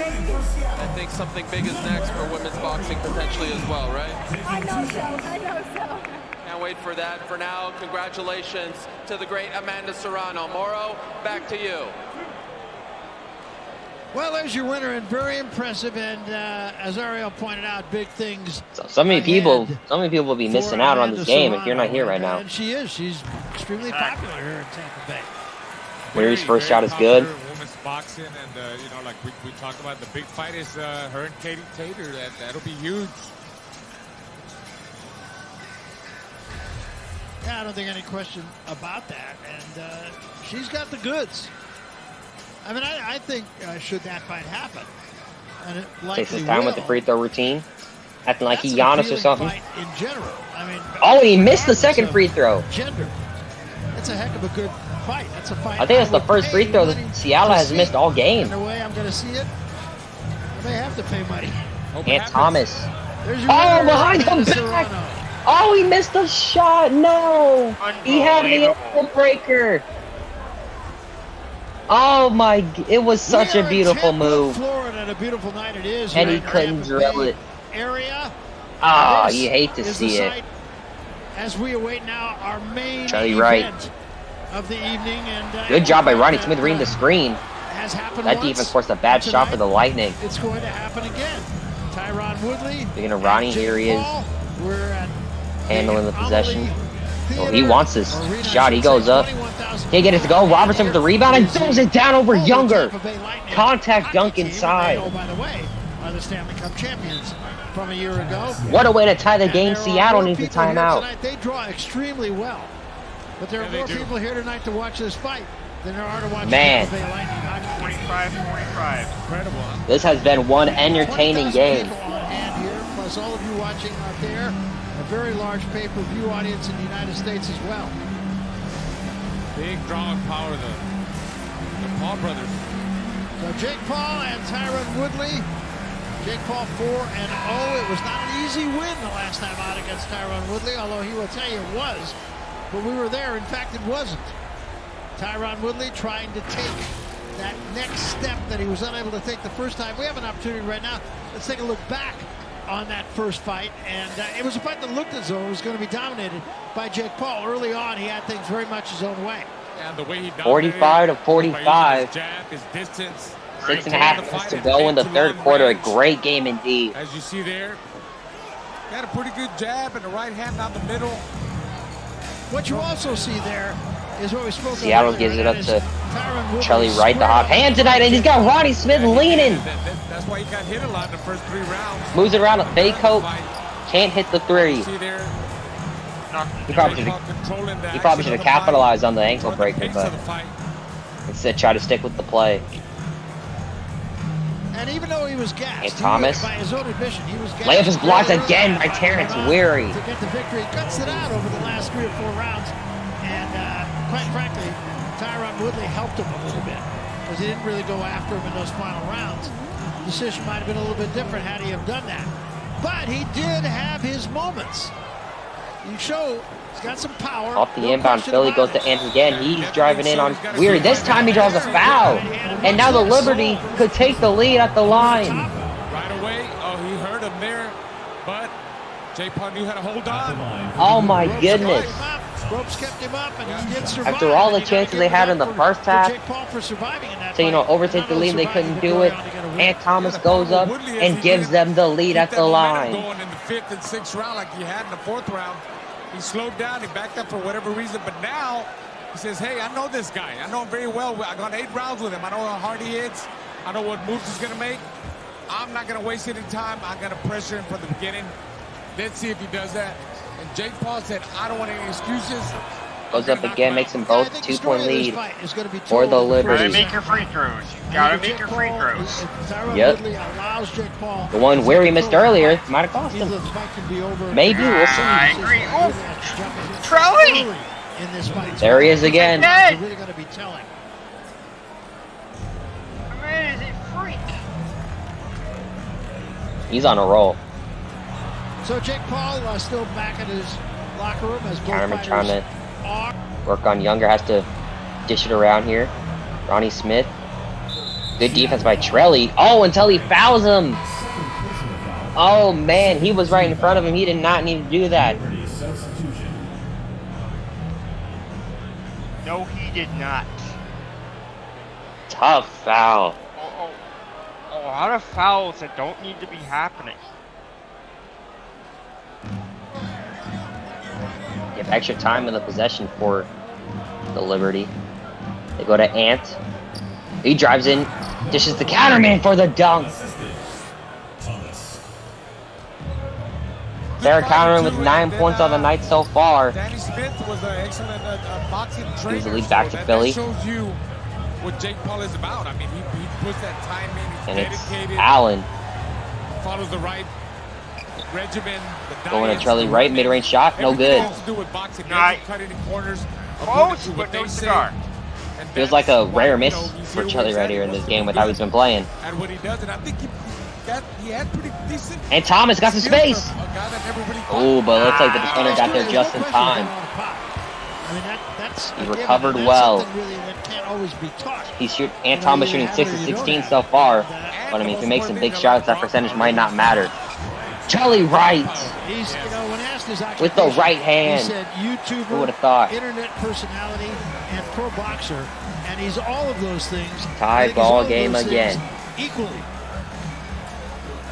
I think something big is next for women's boxing potentially as well, right? I know so. Can't wait for that. For now, congratulations to the great Amanda Serrano. Moro, back to you. Well, there's your winner, and very impressive. And as Ariel pointed out, big things. So many people will be missing out on this game if you're not here right now. And she is. She's extremely popular here in Tampa Bay. Mary's first shot is good. Women's boxing, and you know, like we talked about, the big fight is her and Katie Tater. That'll be huge. Yeah, I don't think any question about that. And she's got the goods. I mean, I think should that fight happen, and it likely Takes his time with the free throw routine, acting like That's he an Giannis or appealing something. fight in general. I mean, Oh, he missed the second regardless free of throw. Gender. That's a heck of a good fight. That's a fight. I think it's the would first free pay throw money that Seattle to has see. missed all game. And the way I'm going to see it, I may have to pay money. Ant Thomas. There's your Oh, winner, behind him Amanda back. Serrano. Oh, he missed the shot. No. He had the ankle breaker. Oh my, it was such We a are in beautiful Tampa, move. Florida, and a beautiful night it is. And here he in couldn't Tampa drill Bay it. Area. Oh, This you hate to is see the it. site, as we await now our main Charlie event Wright. of the evening. And Good job by Ronnie that, Smith reading the screen. Has happened That once, defense forced a bad and shot for the tonight Lightning. It's going to happen again. Tyron Woodley. Speaking of Ronnie, and Jake here he is. Paul. We're at Handling the possession. Amalie Oh, he Theater wants this Arena, shot. He I should goes say, up. 21,000 Can't get it to go. Robertson with the rebound and throws it down over Oh, the Younger. Tampa Bay Lightning Contact hockey dunk team, and inside. they, oh, by the way, are the Stanley Cup champions from a year ago. What a way to tie the And game. there are Seattle more needs a people here timeout. tonight. They draw extremely well. But there are Yeah, they more do. people here tonight to watch this fight than there are to watch Man. the Tampa Bay Lightning hockey team. 45-45. Incredible, huh? This has been one entertaining 20,000 game. people on hand here, plus all of you watching out there. A very large pay-per-view audience in the United States as well. Big drawing power, the Paul brothers. So Jake Paul and Tyron Woodley. Jake Paul 4-0. It was not an easy win the last time out against Tyron Woodley, although he will tell you it was. But we were there. In fact, it wasn't. Tyron Woodley trying to take that next step that he was unable to take the first time. We have an opportunity right now. Let's take a look back on that first fight. And it was a fight that looked as though it was going to be dominated by Jake Paul. Early on, he had things very much his own way. And the way he 45 to 45. by using his jab, his distance. 6.5 minutes to go in the third quarter. A great game indeed. As you see there, got a pretty good jab and the right hand down the middle. What you also see there is what we spoke of Seattle earlier, gives it and up that to is Tyron Woodley Charlie Wright, the squared hot up hand tonight, and he's got Ronnie Smith leaning. That's why he got hit a lot in the first 3 rounds. Moves it around a fake coat. Can't hit the three. See there, He probably should have capitalized on the ankle breaker, but instead try to stick with the play. And even though he was gassed, Hey, Thomas. by his own admission, he was gassed. Layup is blocked early again on by Terrence Tyron Weary. to get the victory. Guts it out over the last 3 or 4 rounds. And quite frankly, Tyron Woodley helped him a little bit because he didn't really go after him in those final rounds. The decision might have been a little bit different had he have done that. But he did have his moments. You show he's got some power. Off the no inbound, question Philly about goes it. to Ant again. He's driving in on Weary. This time he draws a foul. And now the Liberty could take the lead at the line. Right away. Oh, he hurt him there. But Jake Paul knew how to hold on. Oh my goodness. Ropes kept him up, and he did survive. After all the chances they had in the first half to, you know, overtake the lead, they couldn't do it. Ant Thomas goes up and gives them the lead at the line. Going in the 5th and 6th round like he had in the 4th round. He slowed down, he backed up for whatever reason, but now he says, hey, I know this guy. I know him very well. I got 8 rounds with him. I know how hard he hits. I know what moves he's going to make. I'm not going to waste any time. I'm going to pressure him from the beginning. Let's see if he does that. And Jake Paul said, I don't want any excuses. Goes up again, makes them both 2-point lead for the Liberty. Gotta make your free throws. Gotta make your free throws. Yep. The one where he missed earlier might have cost him. Maybe, we'll see. I agree. Oh, Trolley! There he is again. Really got to be telling. Man, is it freak? He's on a roll. So Jake Paul still back in his locker room as both Counterman trying fighters to are. work on Younger, has to dish it around here. Ronnie Smith. Good defense by Trelly. Oh, until he fouls him. Oh man, he was right in front of him. He did not need to do that. No, he did not. Tough foul. A lot of fouls that don't need to be happening. You have extra time in the possession for the Liberty. They go to Ant. He drives in, dishes the counterman for the dunk. Sarah counterman with 9 points on the night so far. Danny Smith was an excellent boxing trainer. Gives the lead back to Philly. That shows you what Jake Paul is about. I mean, he puts that time in. He's And it's dedicated. Allen Follows the right regimen. going to Trelly right, mid-range shot, no good. To do with boxing, Nice. cutting in corners. Close, To but what no they say. cigar. And Feels like a that's why, rare you miss know, he's for here Trelly where right he's here at. in He this wants game to with be how he's been playing. And what he does, and I think he had pretty decent. And Thomas got some space. A guy that never really Oh, but it looks like the defender got there just in time. He recovered well. Ant Thomas shooting 6 of 16 so far. But I mean, if he makes some big shots, that percentage might not matter. Charlie Wright with the right hand. He said YouTuber, Who would have thought? internet personality, and pro boxer, and he's all of those things. Tie ball game again. Equally.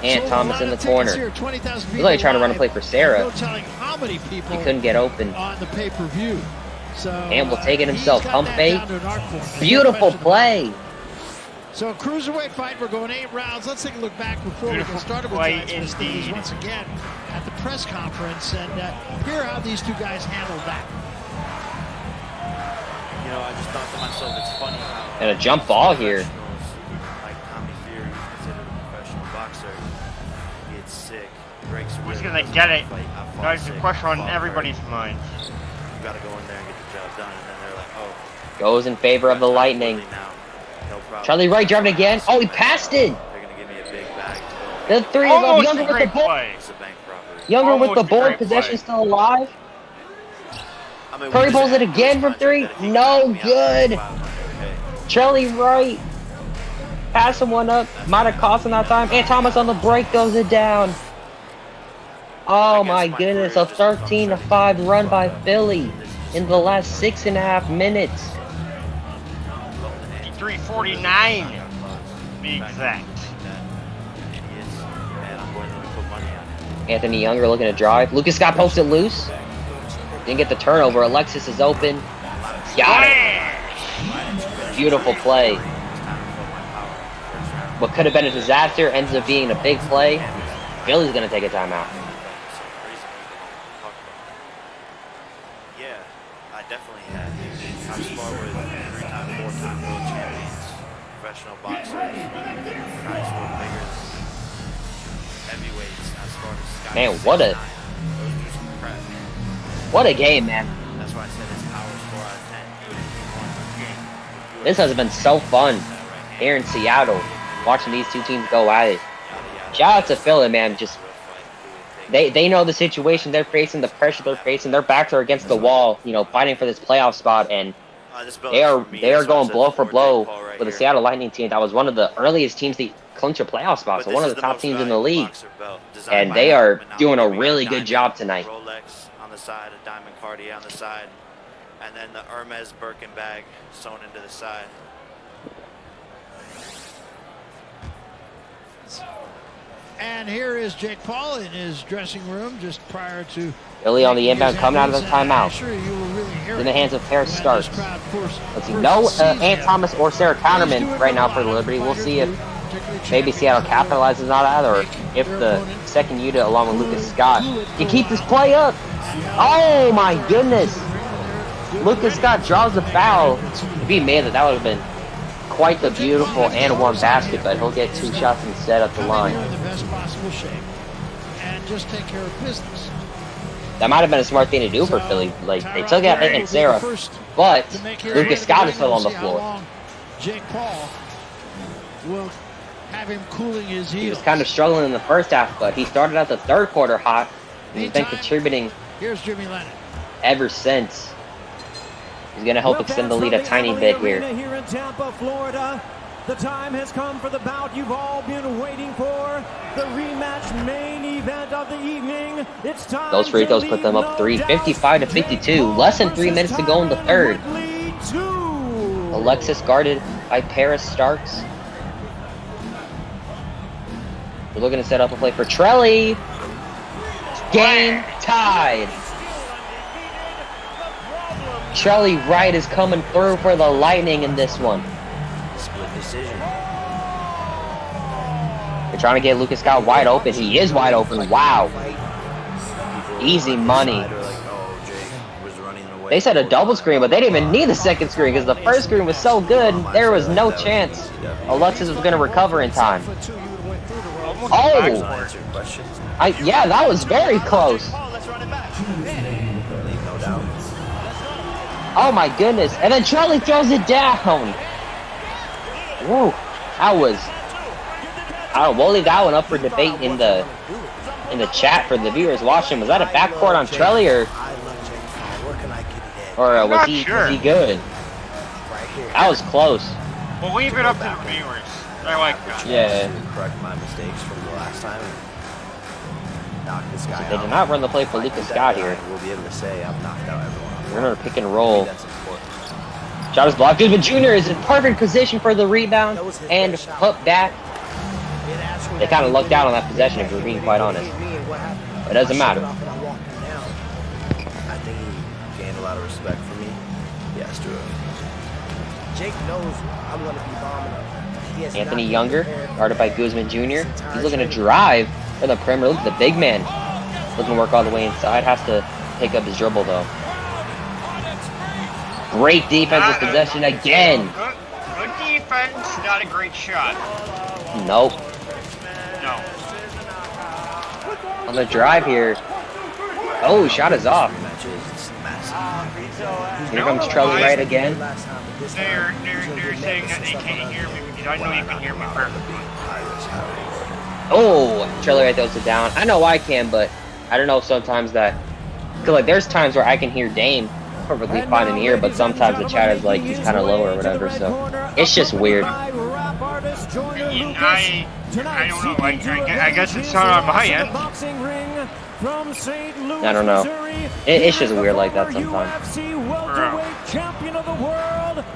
Ant Thomas in the corner. He's only trying to run a play for Sarah. No telling how many people He couldn't get open. on the pay-per-view. So Ant will take it himself. he's got Pump that fake. down to an art form. Beautiful play. So cruiserweight fight, we're going 8 rounds. Let's take a look back before we get started with Play tonight's festivities once again at the press conference and hear how these two guys handled that. You know, I just thought to myself, it's funny how... And a jump ball here. Like Tommy Fury, who's considered a professional boxer, gets sick, breaks Who's ribs, gonna doesn't get it? fight, I fought That's the sick, question on fought everybody's hurt. mind. You gotta go in there and get the job done, and then they're like, oh... Goes in favor of the Lightning. Now, no problem. Charlie Wright driving again. Oh, he passed it. They're gonna give me a big bag to go. The three of them. Almost Younger a with the great board. play. It's a bank robbery. Younger with the Almost a board. great Possession play. still alive. I mean, Curry we pulls just it had again those from three. punches that he No knocked me out. good. Wow, okay. Charlie Wright passing one up. Might have cost him that time. And Thomas on the break goes it down. Oh my goodness. A 13-5 run by Philly in the last 6.5 minutes. 349 to be exact. Anthony Younger looking to drive. Lucas got posted loose. Didn't get the turnover. Alexis is open. Got it. Beautiful play. What could have been a disaster ends up being a big play. Philly's going to take a timeout. Yeah, I definitely have. I've sparred with 3-time, 4-time world champions, professional boxers, guys who are bigger than heavyweights. I sparred with Scott. Man, what a- Those are some crap, man. What a game, man. That's why I said his power is 4 out of 10. This has been so fun here in Seattle, watching these two teams go at it. Shout out to Philly, man. Just They know the situation they're facing, the pressure they're facing. Their backs are against the wall, you know, fighting for this playoff spot, and they are going blow for blow with the Seattle Lightning team. That was one of the earliest teams to clinch a playoff spot, so one of the top teams in the league. And they are doing a really good job tonight. Rolex on the side, a diamond Cartier on the side, and then the Hermes Birkin bag sewn into the side. And here is Jake Paul in his dressing room just prior to Billy on the inbound coming out of the timeout. Sure you will really hear in the hands of Paris Starks. Let's see, no Ant Thomas or Sarah Counterman right now for Liberty. We'll see if maybe Seattle capitalizes on that, or if the second unit along with Lucas Scott can keep this play up. Oh my goodness! Lucas Scott draws the foul. If he made it, that would have been quite the beautiful and warm basket, but he'll get 2 shots instead at the line. In the best possible shape and just take care of business. That might have been a smart thing to do for Philly. Like, they took out Ant and Sarah, but Lucas Scott is still on the floor. Jake Paul will have him cooling his heels. He was kind of struggling in the first half, but he started out the third quarter hot, and he's been contributing ever since. He's going to help extend the lead a tiny bit here. Here in Tampa, Florida. The time has come for the bout you've all been waiting for. The rematch main event of the evening. It's time. Those free throws put them up 3, 55-52. Less than 3 minutes to go in the third. Alexis guarded by Paris Starks. We're looking to set up a play for Trelly. Game tied. Trelly Wright is coming through for the Lightning in this one. Split decision. They're trying to get Lucas Scott wide open. He is wide open. Wow. Easy money. They said a double screen, but they didn't even need the second screen because the first screen was so good, there was no chance Alexis was going to recover in time. Oh! Yeah, that was very close. Oh my goodness. And then Charlie throws it down. Whoa. That was... I don't know, we'll leave that one up for debate in the chat for the viewers watching. Was that a backcourt on Trelly, or was he good? That was close. We'll leave it up to the viewers. I like that. Yeah. Correct my mistakes from the last time and knock this guy out. They did not run the play for Lucas Scott here. We'll be able to say I've knocked out everyone. We're going to pick and roll. Shot is blocked. Guzman Jr. is in perfect position for the rebound and put back. They kind of lucked out on that possession, if we're being quite honest. It doesn't matter. I think he gained a lot of respect from me. Yes, true. Jake knows I'm going to be bombing him. Anthony Younger, guarded by Guzman Jr. He's looking to drive from the perimeter. Look at the big man. Looking to work all the way inside. Has to pick up his dribble, though. Great defensive possession again. Good defense, not a great shot. Nope. No. On the drive here. Oh, shot is off. Here comes Trelly Wright again. They're saying that they can't hear me because I know you can hear me perfectly. Oh, Trelly Wright throws it down. I know I can, but I don't know sometimes that... Cause like there's times where I can hear Dame perfectly fine in here, but sometimes the chat is like he's kind of low or whatever, so it's just weird. I don't know, I guess it's not on my end. I don't know. It's just weird like that sometimes.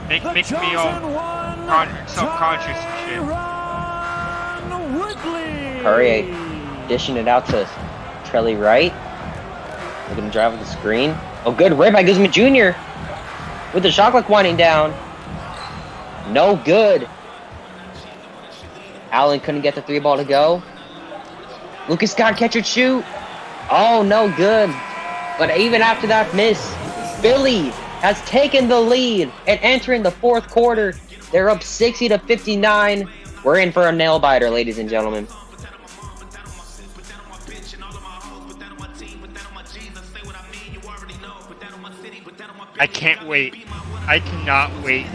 Makes me all self-conscious and shit. Curry dishing it out to Trelly Wright. Looking to drive with the screen. Oh, good rip by Guzman Jr. with the shot clock winding down. No good. Allen couldn't get the 3-ball to go. Lucas Scott catch and shoot. Oh, no good. But even after that miss, Philly has taken the lead and entering the fourth quarter. They're up 60-59. We're in for a nail biter, ladies and gentlemen. I can't wait. I cannot wait.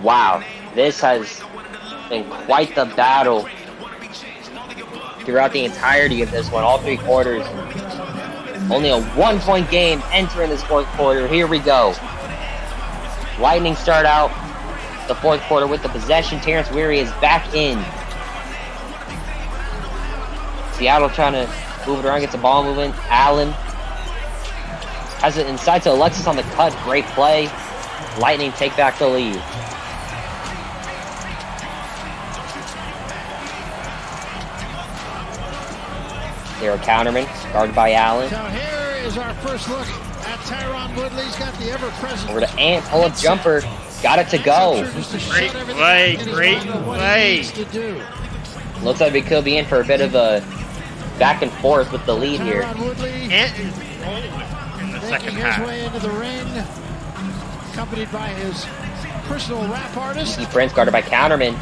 Wow, this has been quite the battle throughout the entirety of this one, all 3 quarters. Only a 1-point game entering this 4th quarter. Here we go. Lightning start out the 4th quarter with the possession. Terrence Weary is back in. Seattle trying to move it around, gets the ball moving. Allen has it inside to Alexis on the cut. Great play. Lightning take back the lead. There, Counterman, guarded by Allen. So here is our first look at Tyron Woodley. He's got the ever-present. Over to Ant, pull-up jumper. Got it to go. Great play, great play. Looks like we could be in for a bit of a back and forth with the lead here. Ant is rolling in the second half. His way into the ring, accompanied by his personal rap artist. Prince guarded by Counterman.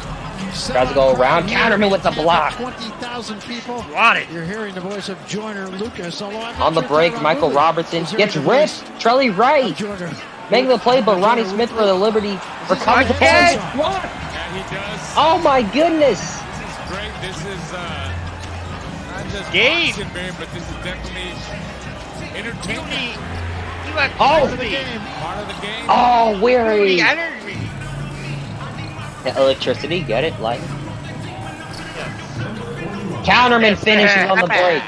Tries to go around. Counterman with the block. 20,000 people. Got it. You're hearing the voice of Joyner Lucas. On the break, Michael Robertson gets ripped. Trelly Wright making the play, but Ronnie Smith for the Liberty recovers the ball. Yeah, he does. Oh my goodness! This is great. This is not just Game. boxing, man, but this is definitely entertainment. Oh! Part of the game. Oh, Weary! Energy. The electricity, get it? Like Counterman finishes on the break.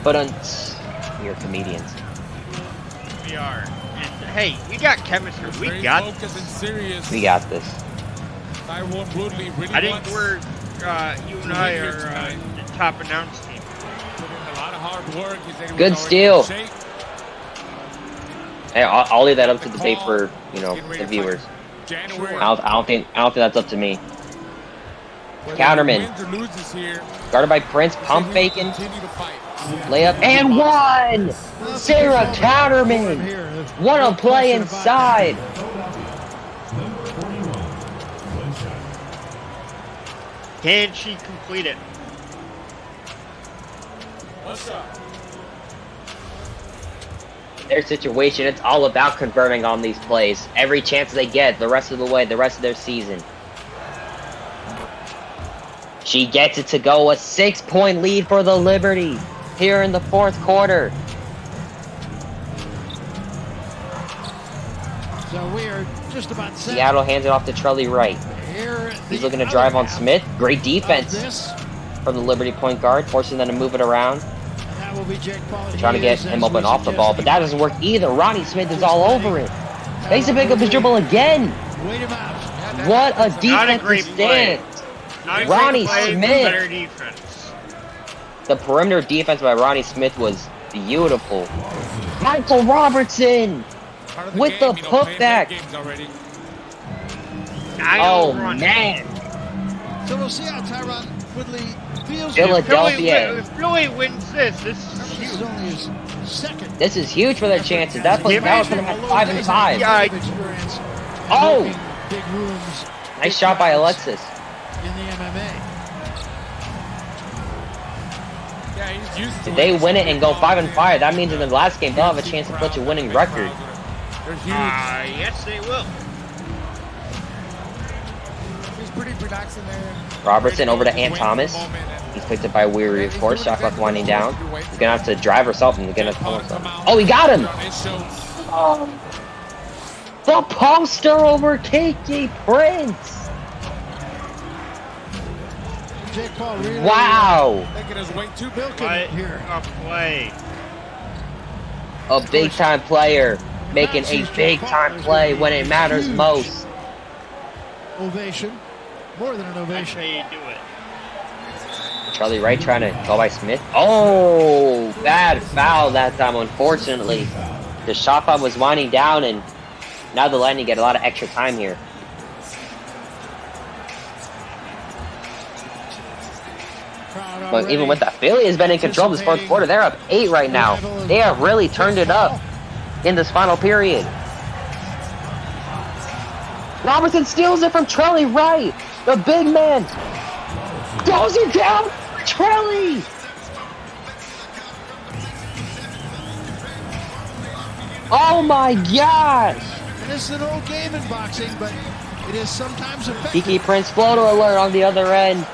But you're comedians. We are. And, hey, we got chemistry. We got focused and serious. We got this. Tyron Woodley really I think wants we're, you and I are the top announced team. put in a lot of hard work. He said he was Good already steal. in shape. Hey, I'll leave that up to debate for the viewers. January. I don't think that's up to me. Whether Counterman. he wins or loses here, Guarded by Prince, pump faking, continue to fight. layup, and one! Sarah Counterman! What a play inside! Can she complete it? What's up? Their situation, it's all about converting on these plays. Every chance they get, the rest of the way, the rest of their season. She gets it to go, a 6-point lead for the Liberty here in the 4th quarter. So we are just about set. Seattle hands it off to Trelly Wright. Here, He's the looking to other drive on half Smith. Great defense of this, from the Liberty point guard, forcing them to move it around. and that will be Jake Paul. Trying to get him up and off the ball, but that doesn't work either. Ronnie Smith is all over it. Makes him pick up his dribble again. Wait him out. What a Not a defensive great play. stance. Not a Ronnie great play, Smith. Better defense. The perimeter defense by Ronnie Smith was beautiful. Michael Robertson Part of with game, the playing putback. big games already. Oh, man. So we'll see how Tyron Woodley feels. Philadelphia. If Philly wins this is This huge. is only his second. This is huge for their chances. That was them at 5-5. Yeah, Experience Oh! working big rooms Nice shot by Alexis. in the MMA. Yeah, he's used to If they it. win it and go 5-5, that means in the last game they'll have a chance to put a winning record. They're huge. Yes, they will. He's pretty relaxing there. Robertson over to Ant Thomas. He's picked up by Weary, of course. Shot clock winding down. He's gonna have to drive or something. He's gonna pull himself. Oh, he got him! Oh. The poster over KK Prince! Jake Paul really Wow! Making his way too milking What it here. a play. A big time player making a big time play when it matters most. Ovation. More than an That's ovation. how you do it. Charlie Wright trying to go by Smith. Oh, bad foul that time, unfortunately. The shot clock was winding down, and now the Lightning get a lot of extra time here. But even with that, Philly has been in control this 4th quarter. They're up 8 right now. They have really turned it up in this final period. Robertson steals it from Trelly Wright. The big man goes it down. Trelly. Oh my gosh. this is an old game in boxing, but it is sometimes effective. Kiki Prince floater alert on the other end.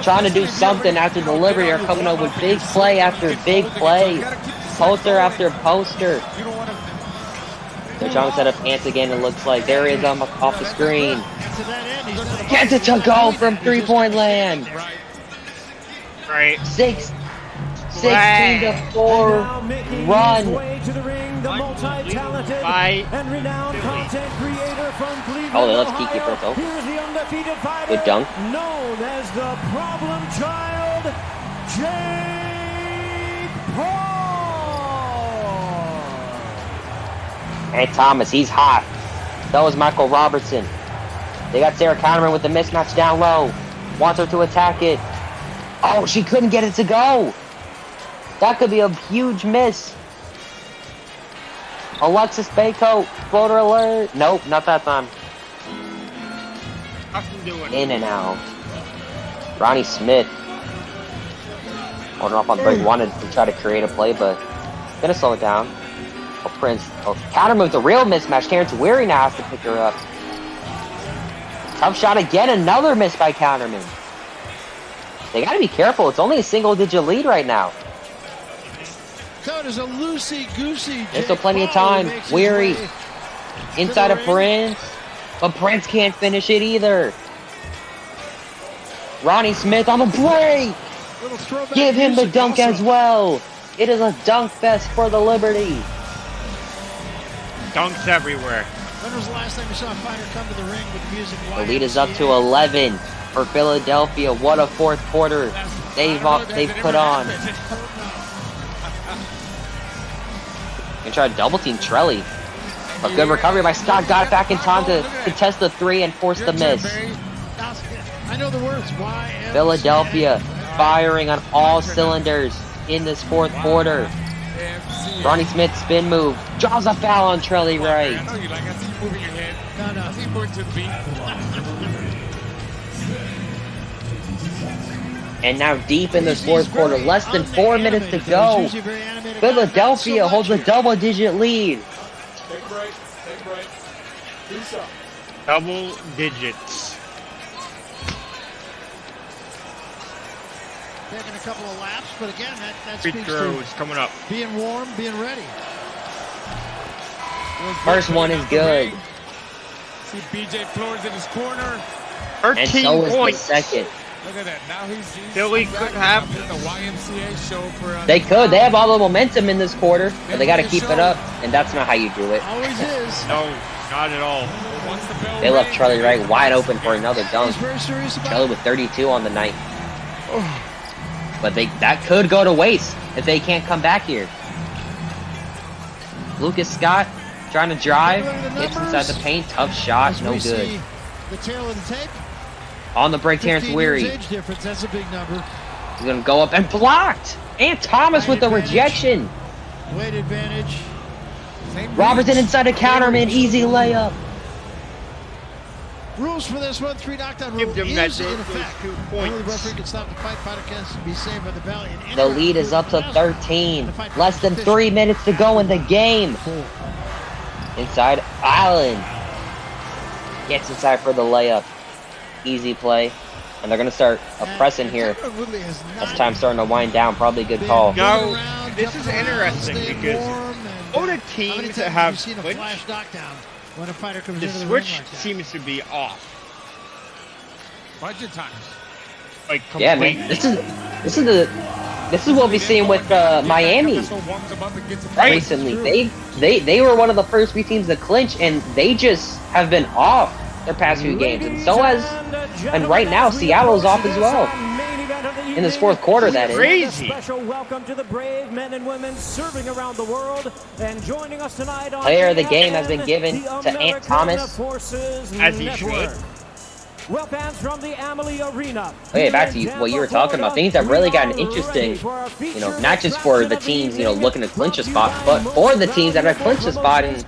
Trying to do something after the Liberty are coming up with big play after big play. Poster after poster. They're trying to set up Ants again, it looks like. There he is off the screen. Gets it to go from three-point land. Right. 16 to 4 run. Oh, they left Kiki Prince open. Good dunk. Known as the problem child, Jake Paul. And Thomas, he's hot. So is Michael Robertson. They got Sarah Counterman with the mismatch down low. Wants her to attack it. Oh, she couldn't get it to go. That could be a huge miss. Alexis Baycoat, floater alert. Nope, not that time. In and out. Ronnie Smith. Holding off on break. Wanted to try to create a play, but gonna slow it down. Oh, Prince. Oh, counter move, the real mismatch. Terrence Weary now has to pick her up. Tough shot again. Another miss by Counterman. They gotta be careful. It's only a single-digit lead right now. So it is a loosey-goosey. There's still plenty of time. Weary. Inside of Prince. But Prince can't finish it either. Ronnie Smith on the break. Give him the dunk as well. It is a dunk fest for the Liberty. Dunks everywhere. When was the last time you saw a fighter come to the ring with music? The lead is up to 11 for Philadelphia. What a fourth quarter they've put on. Gonna try to double team Trelly. A good recovery by Scott. Got it back in time to contest the three and force the miss. I know the words. Philadelphia firing on all cylinders in this fourth quarter. Ronnie Smith spin move. Draws a foul on Trelly Wright. I know you like. I see you moving your head. No. I see you moving to the beat. And now deep in this fourth quarter, less than 4 minutes to go. Philadelphia holds a double-digit lead. Double digits. Taking a couple of laps, but again, that Free speaks throws to coming up. being warm, being ready. First one is good. See BJ Flores in his corner. 13 And so is the points. second. Look at that. Now he's Philly could have the YMCA show for. They could. They have all the momentum in this quarter, but they got to keep it up, and that's not how you do it. Always is. No, not at all. They left Charlie Wright wide open for another dunk. He's very serious about Charlie with 32 on the night. But that could go to waste if they can't come back here. Lucas Scott trying to drive, gets inside the paint, tough shot, no good. The tail of the tape. On the break, Terrence 15 Weary. years age difference, that's a big number. He's gonna go up and blocked. And Thomas with the rejection. Weight advantage. Robertson inside a counterman, easy layup. Rules for this one: 3 knockdown rule Give them is that in effect. 2 Only the points. referee can stop the fight. Fighter can be saved by the bell. The lead is up to 13. Less than 3 minutes to go in the game. Inside, Allen gets inside for the layup. Easy play. And they're going to start pressing here. As time's starting to wind down. Probably a good call. No, this is interesting because all the teams that have clinched, when a fighter comes the into the ring switch like that. seems to be off. Bunch of times. Like Yeah, completely. man. This is what we've seen with Miami recently. They were one of the first few teams to clinch, and they just have been off their past few games, and right now Seattle's off as well. In this fourth quarter, that is. Crazy. Special welcome to the brave men and women serving around the world and joining us tonight on Player of the game has been given the to Ant American Thomas. Forces As he Network. should. Well, fans from the Amalie Arena. Okay, back to what you were talking about. Things that really gotten interesting, not just for the teams, looking to clinch a spot, but for the teams that have clinched a spot and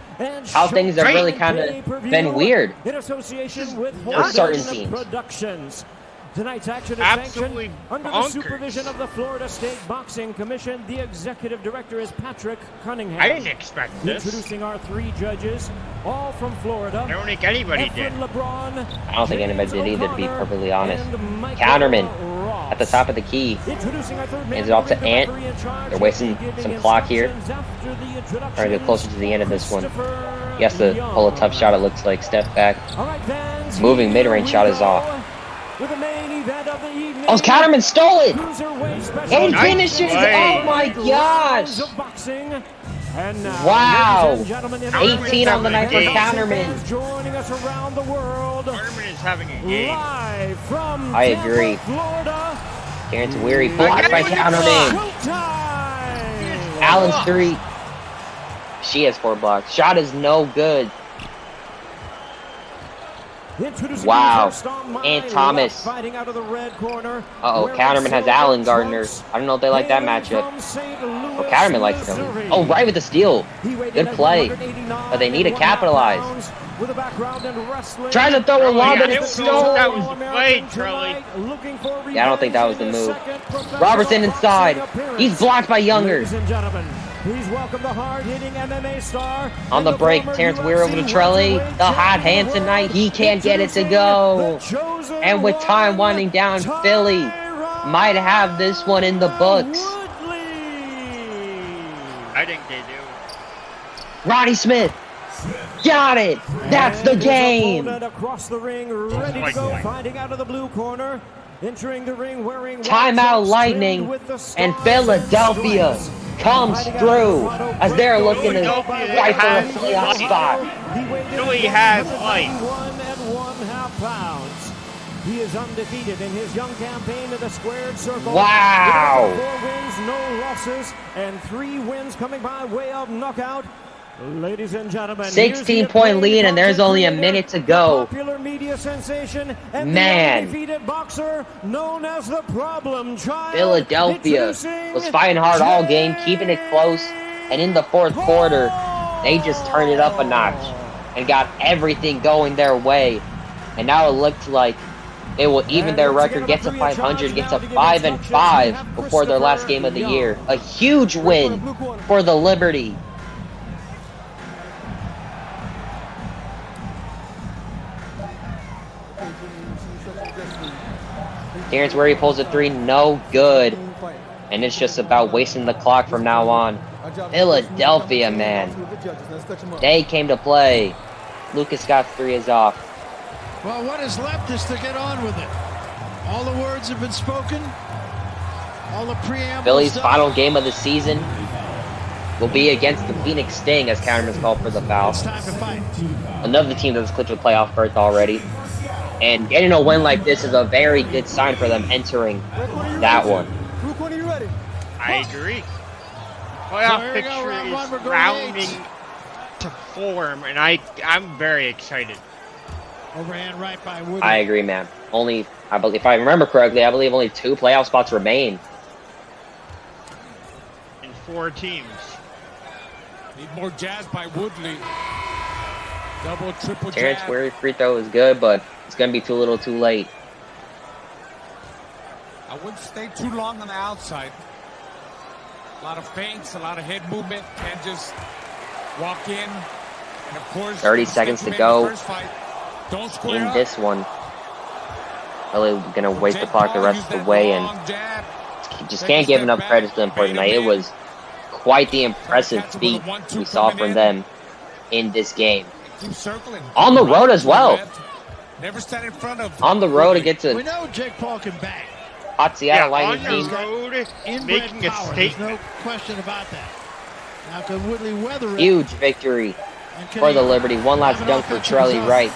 how things have really kind of been weird in association with for certain teams. Productions. Tonight's action is Absolutely sanctioned under the bonkers. supervision of the Florida State Boxing Commission. The executive director is Patrick Cunningham. I didn't expect this. Introducing our 3 judges, all from Florida. I don't think anybody did. LeBron, I don't think anybody did either, to be O'Connor, perfectly honest. and Michael Counterman Ross. at the top of the key. Introducing our third man, Hands it off to the Ant. referee in charge. They're wasting Giving some clock here. instructions after the introductions. Trying to get closer to the end of this one. Christopher He has to pull a tough Young. shot, it looks like. Step back. All right, fans, Moving here mid-range we shot is go off. with the main event of the evening. Oh, Counterman stole it! Cruiserweight special And Nice finishes! play. Oh my gosh! of boxing. And now, Wow. ladies and gentlemen, in 18 on the night for Game. Counterman. joining us around the world. Tournament is having a game. Live from I Tampa, agree. Florida. Terrence Weary blocked by Counterman. Showtime. Allen's 3. She has 4 blocks. Shot is no good. Introducing Wow. you first on my And left, Thomas. fighting out of the red corner. Uh-oh, wearing Counterman has silver Allen Gardner. trunks, I don't know if they like that hailing matchup. from St. Oh, Louis, Counterman likes it. Missouri. Oh, right with the steal. He weighed Good in at play. 189 But they need to and 1/2 capitalize. pounds with a background in wrestling. Tries to throw a lob yeah, and it it's was- stolen. that was the play, Charlie. Yeah, I don't think that was the move. Robertson inside. He's blocked by Younger. Ladies and gentlemen, please welcome the hard-hitting MMA star. On and the break, former Terrence Weir over to UFC Trelli. welterweight The hot champion hand of tonight. the He can't get it to world, go. the chosen And with time one, winding down, Philly Tyron might have this one in the books. Woodley. I think they do. Ronnie Smith. Got it. That's the And his game. opponent across the ring, ready to go, fighting out of the blue corner. Entering the ring wearing white Timeout trunks Lightning trimmed with the and stars Philadelphia stripes. comes Fighting out through of the front, as they're looking to Philadelphia fight for a has playoff life. spot. He weighed in Philly at has 191 pounds. He is undefeated in his young campaign of the squared circle. Wow. With 4 wins, no losses, and 3 wins coming by way of knockout. Ladies and gentlemen, 16-point lead, and there's only a minute to go. Popular media sensation and Man. the undefeated boxer known as the Problem Child. Philadelphia was fighting hard all game, keeping it close, and in the 4th quarter, they just turned it up a notch and got everything going their way. And now it looks like they will even their record, get to 500, get to 5-5 before their last game of the year. A huge win for the Liberty. Terrence Weary pulls a 3, no good. And it's just about wasting the clock from now on. Philadelphia, man. They came to play. Lucas Scott's 3 is off. Well, what is left is to get on with it. All the words have been spoken. All the preambles. Philly's done. final game of the season will be against the Phoenix Sting as Counterman's called for the foul. It's time to fight. Another team that's clinched with playoff berth already. And getting a win like this is a very good sign for them entering that one. I agree. Playoff So here we go, picture round one, we're is going rounding eight. to form, and I'm very excited. Overhand right by Woodley. I agree, man. Only, I believe, if I remember correctly, I believe only 2 playoff spots remain. In 4 teams. Need more jazz by Woodley. Double, triple Terrence jab. Weary's free throw is good, but it's going to be too little too late. I wouldn't stay too long on the outside. A lot of feints, a lot of head movement. Can't just walk in. And of course, 30 seconds to in the go first fight, don't square in up. this one. Really going to waste the Jake clock the Paul rest used of the that way, and long jab. just Take can't a give step enough back, credit to them for bait him tonight. It in. was quite the impressive Catch him with a feat 1-2 we saw coming from in. them in this game. Keep circling. On the road as well. Never stand in front of. On the road against We a know Jake Paul can bang. hot Seattle On Lightning the team. road, Inbred making a power. There's statement. no question about that. Now can Woodley weather it? Huge victory And can for he the Liberty. One last have an dunk for offensive Trelly zone? Wright.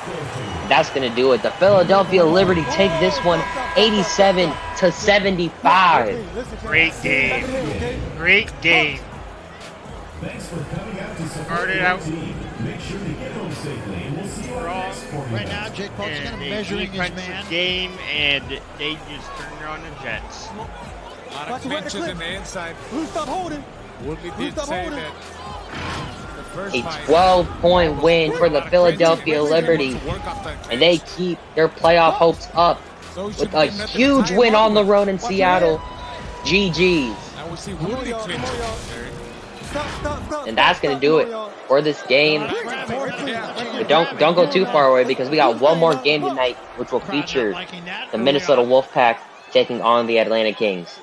That's going to do it. The Philadelphia Liberty take this one 87-75. Great game. Great game. Started out strong. Right now, Jake Paul's kind of And a measuring his defensive man. game, and they just turned on the Jets. A lot of clinches in the inside. Woodley did say that the first A fight, 12-point win for the Philadelphia Liberty. And they keep their playoff hopes up with a huge win on the road in Seattle. GG's. Now we see Woodley clinch. And that's gonna do it for this game. But don't go too far away because we got one more game tonight, which will feature the Minnesota Wolfpack taking on the Atlanta Kings.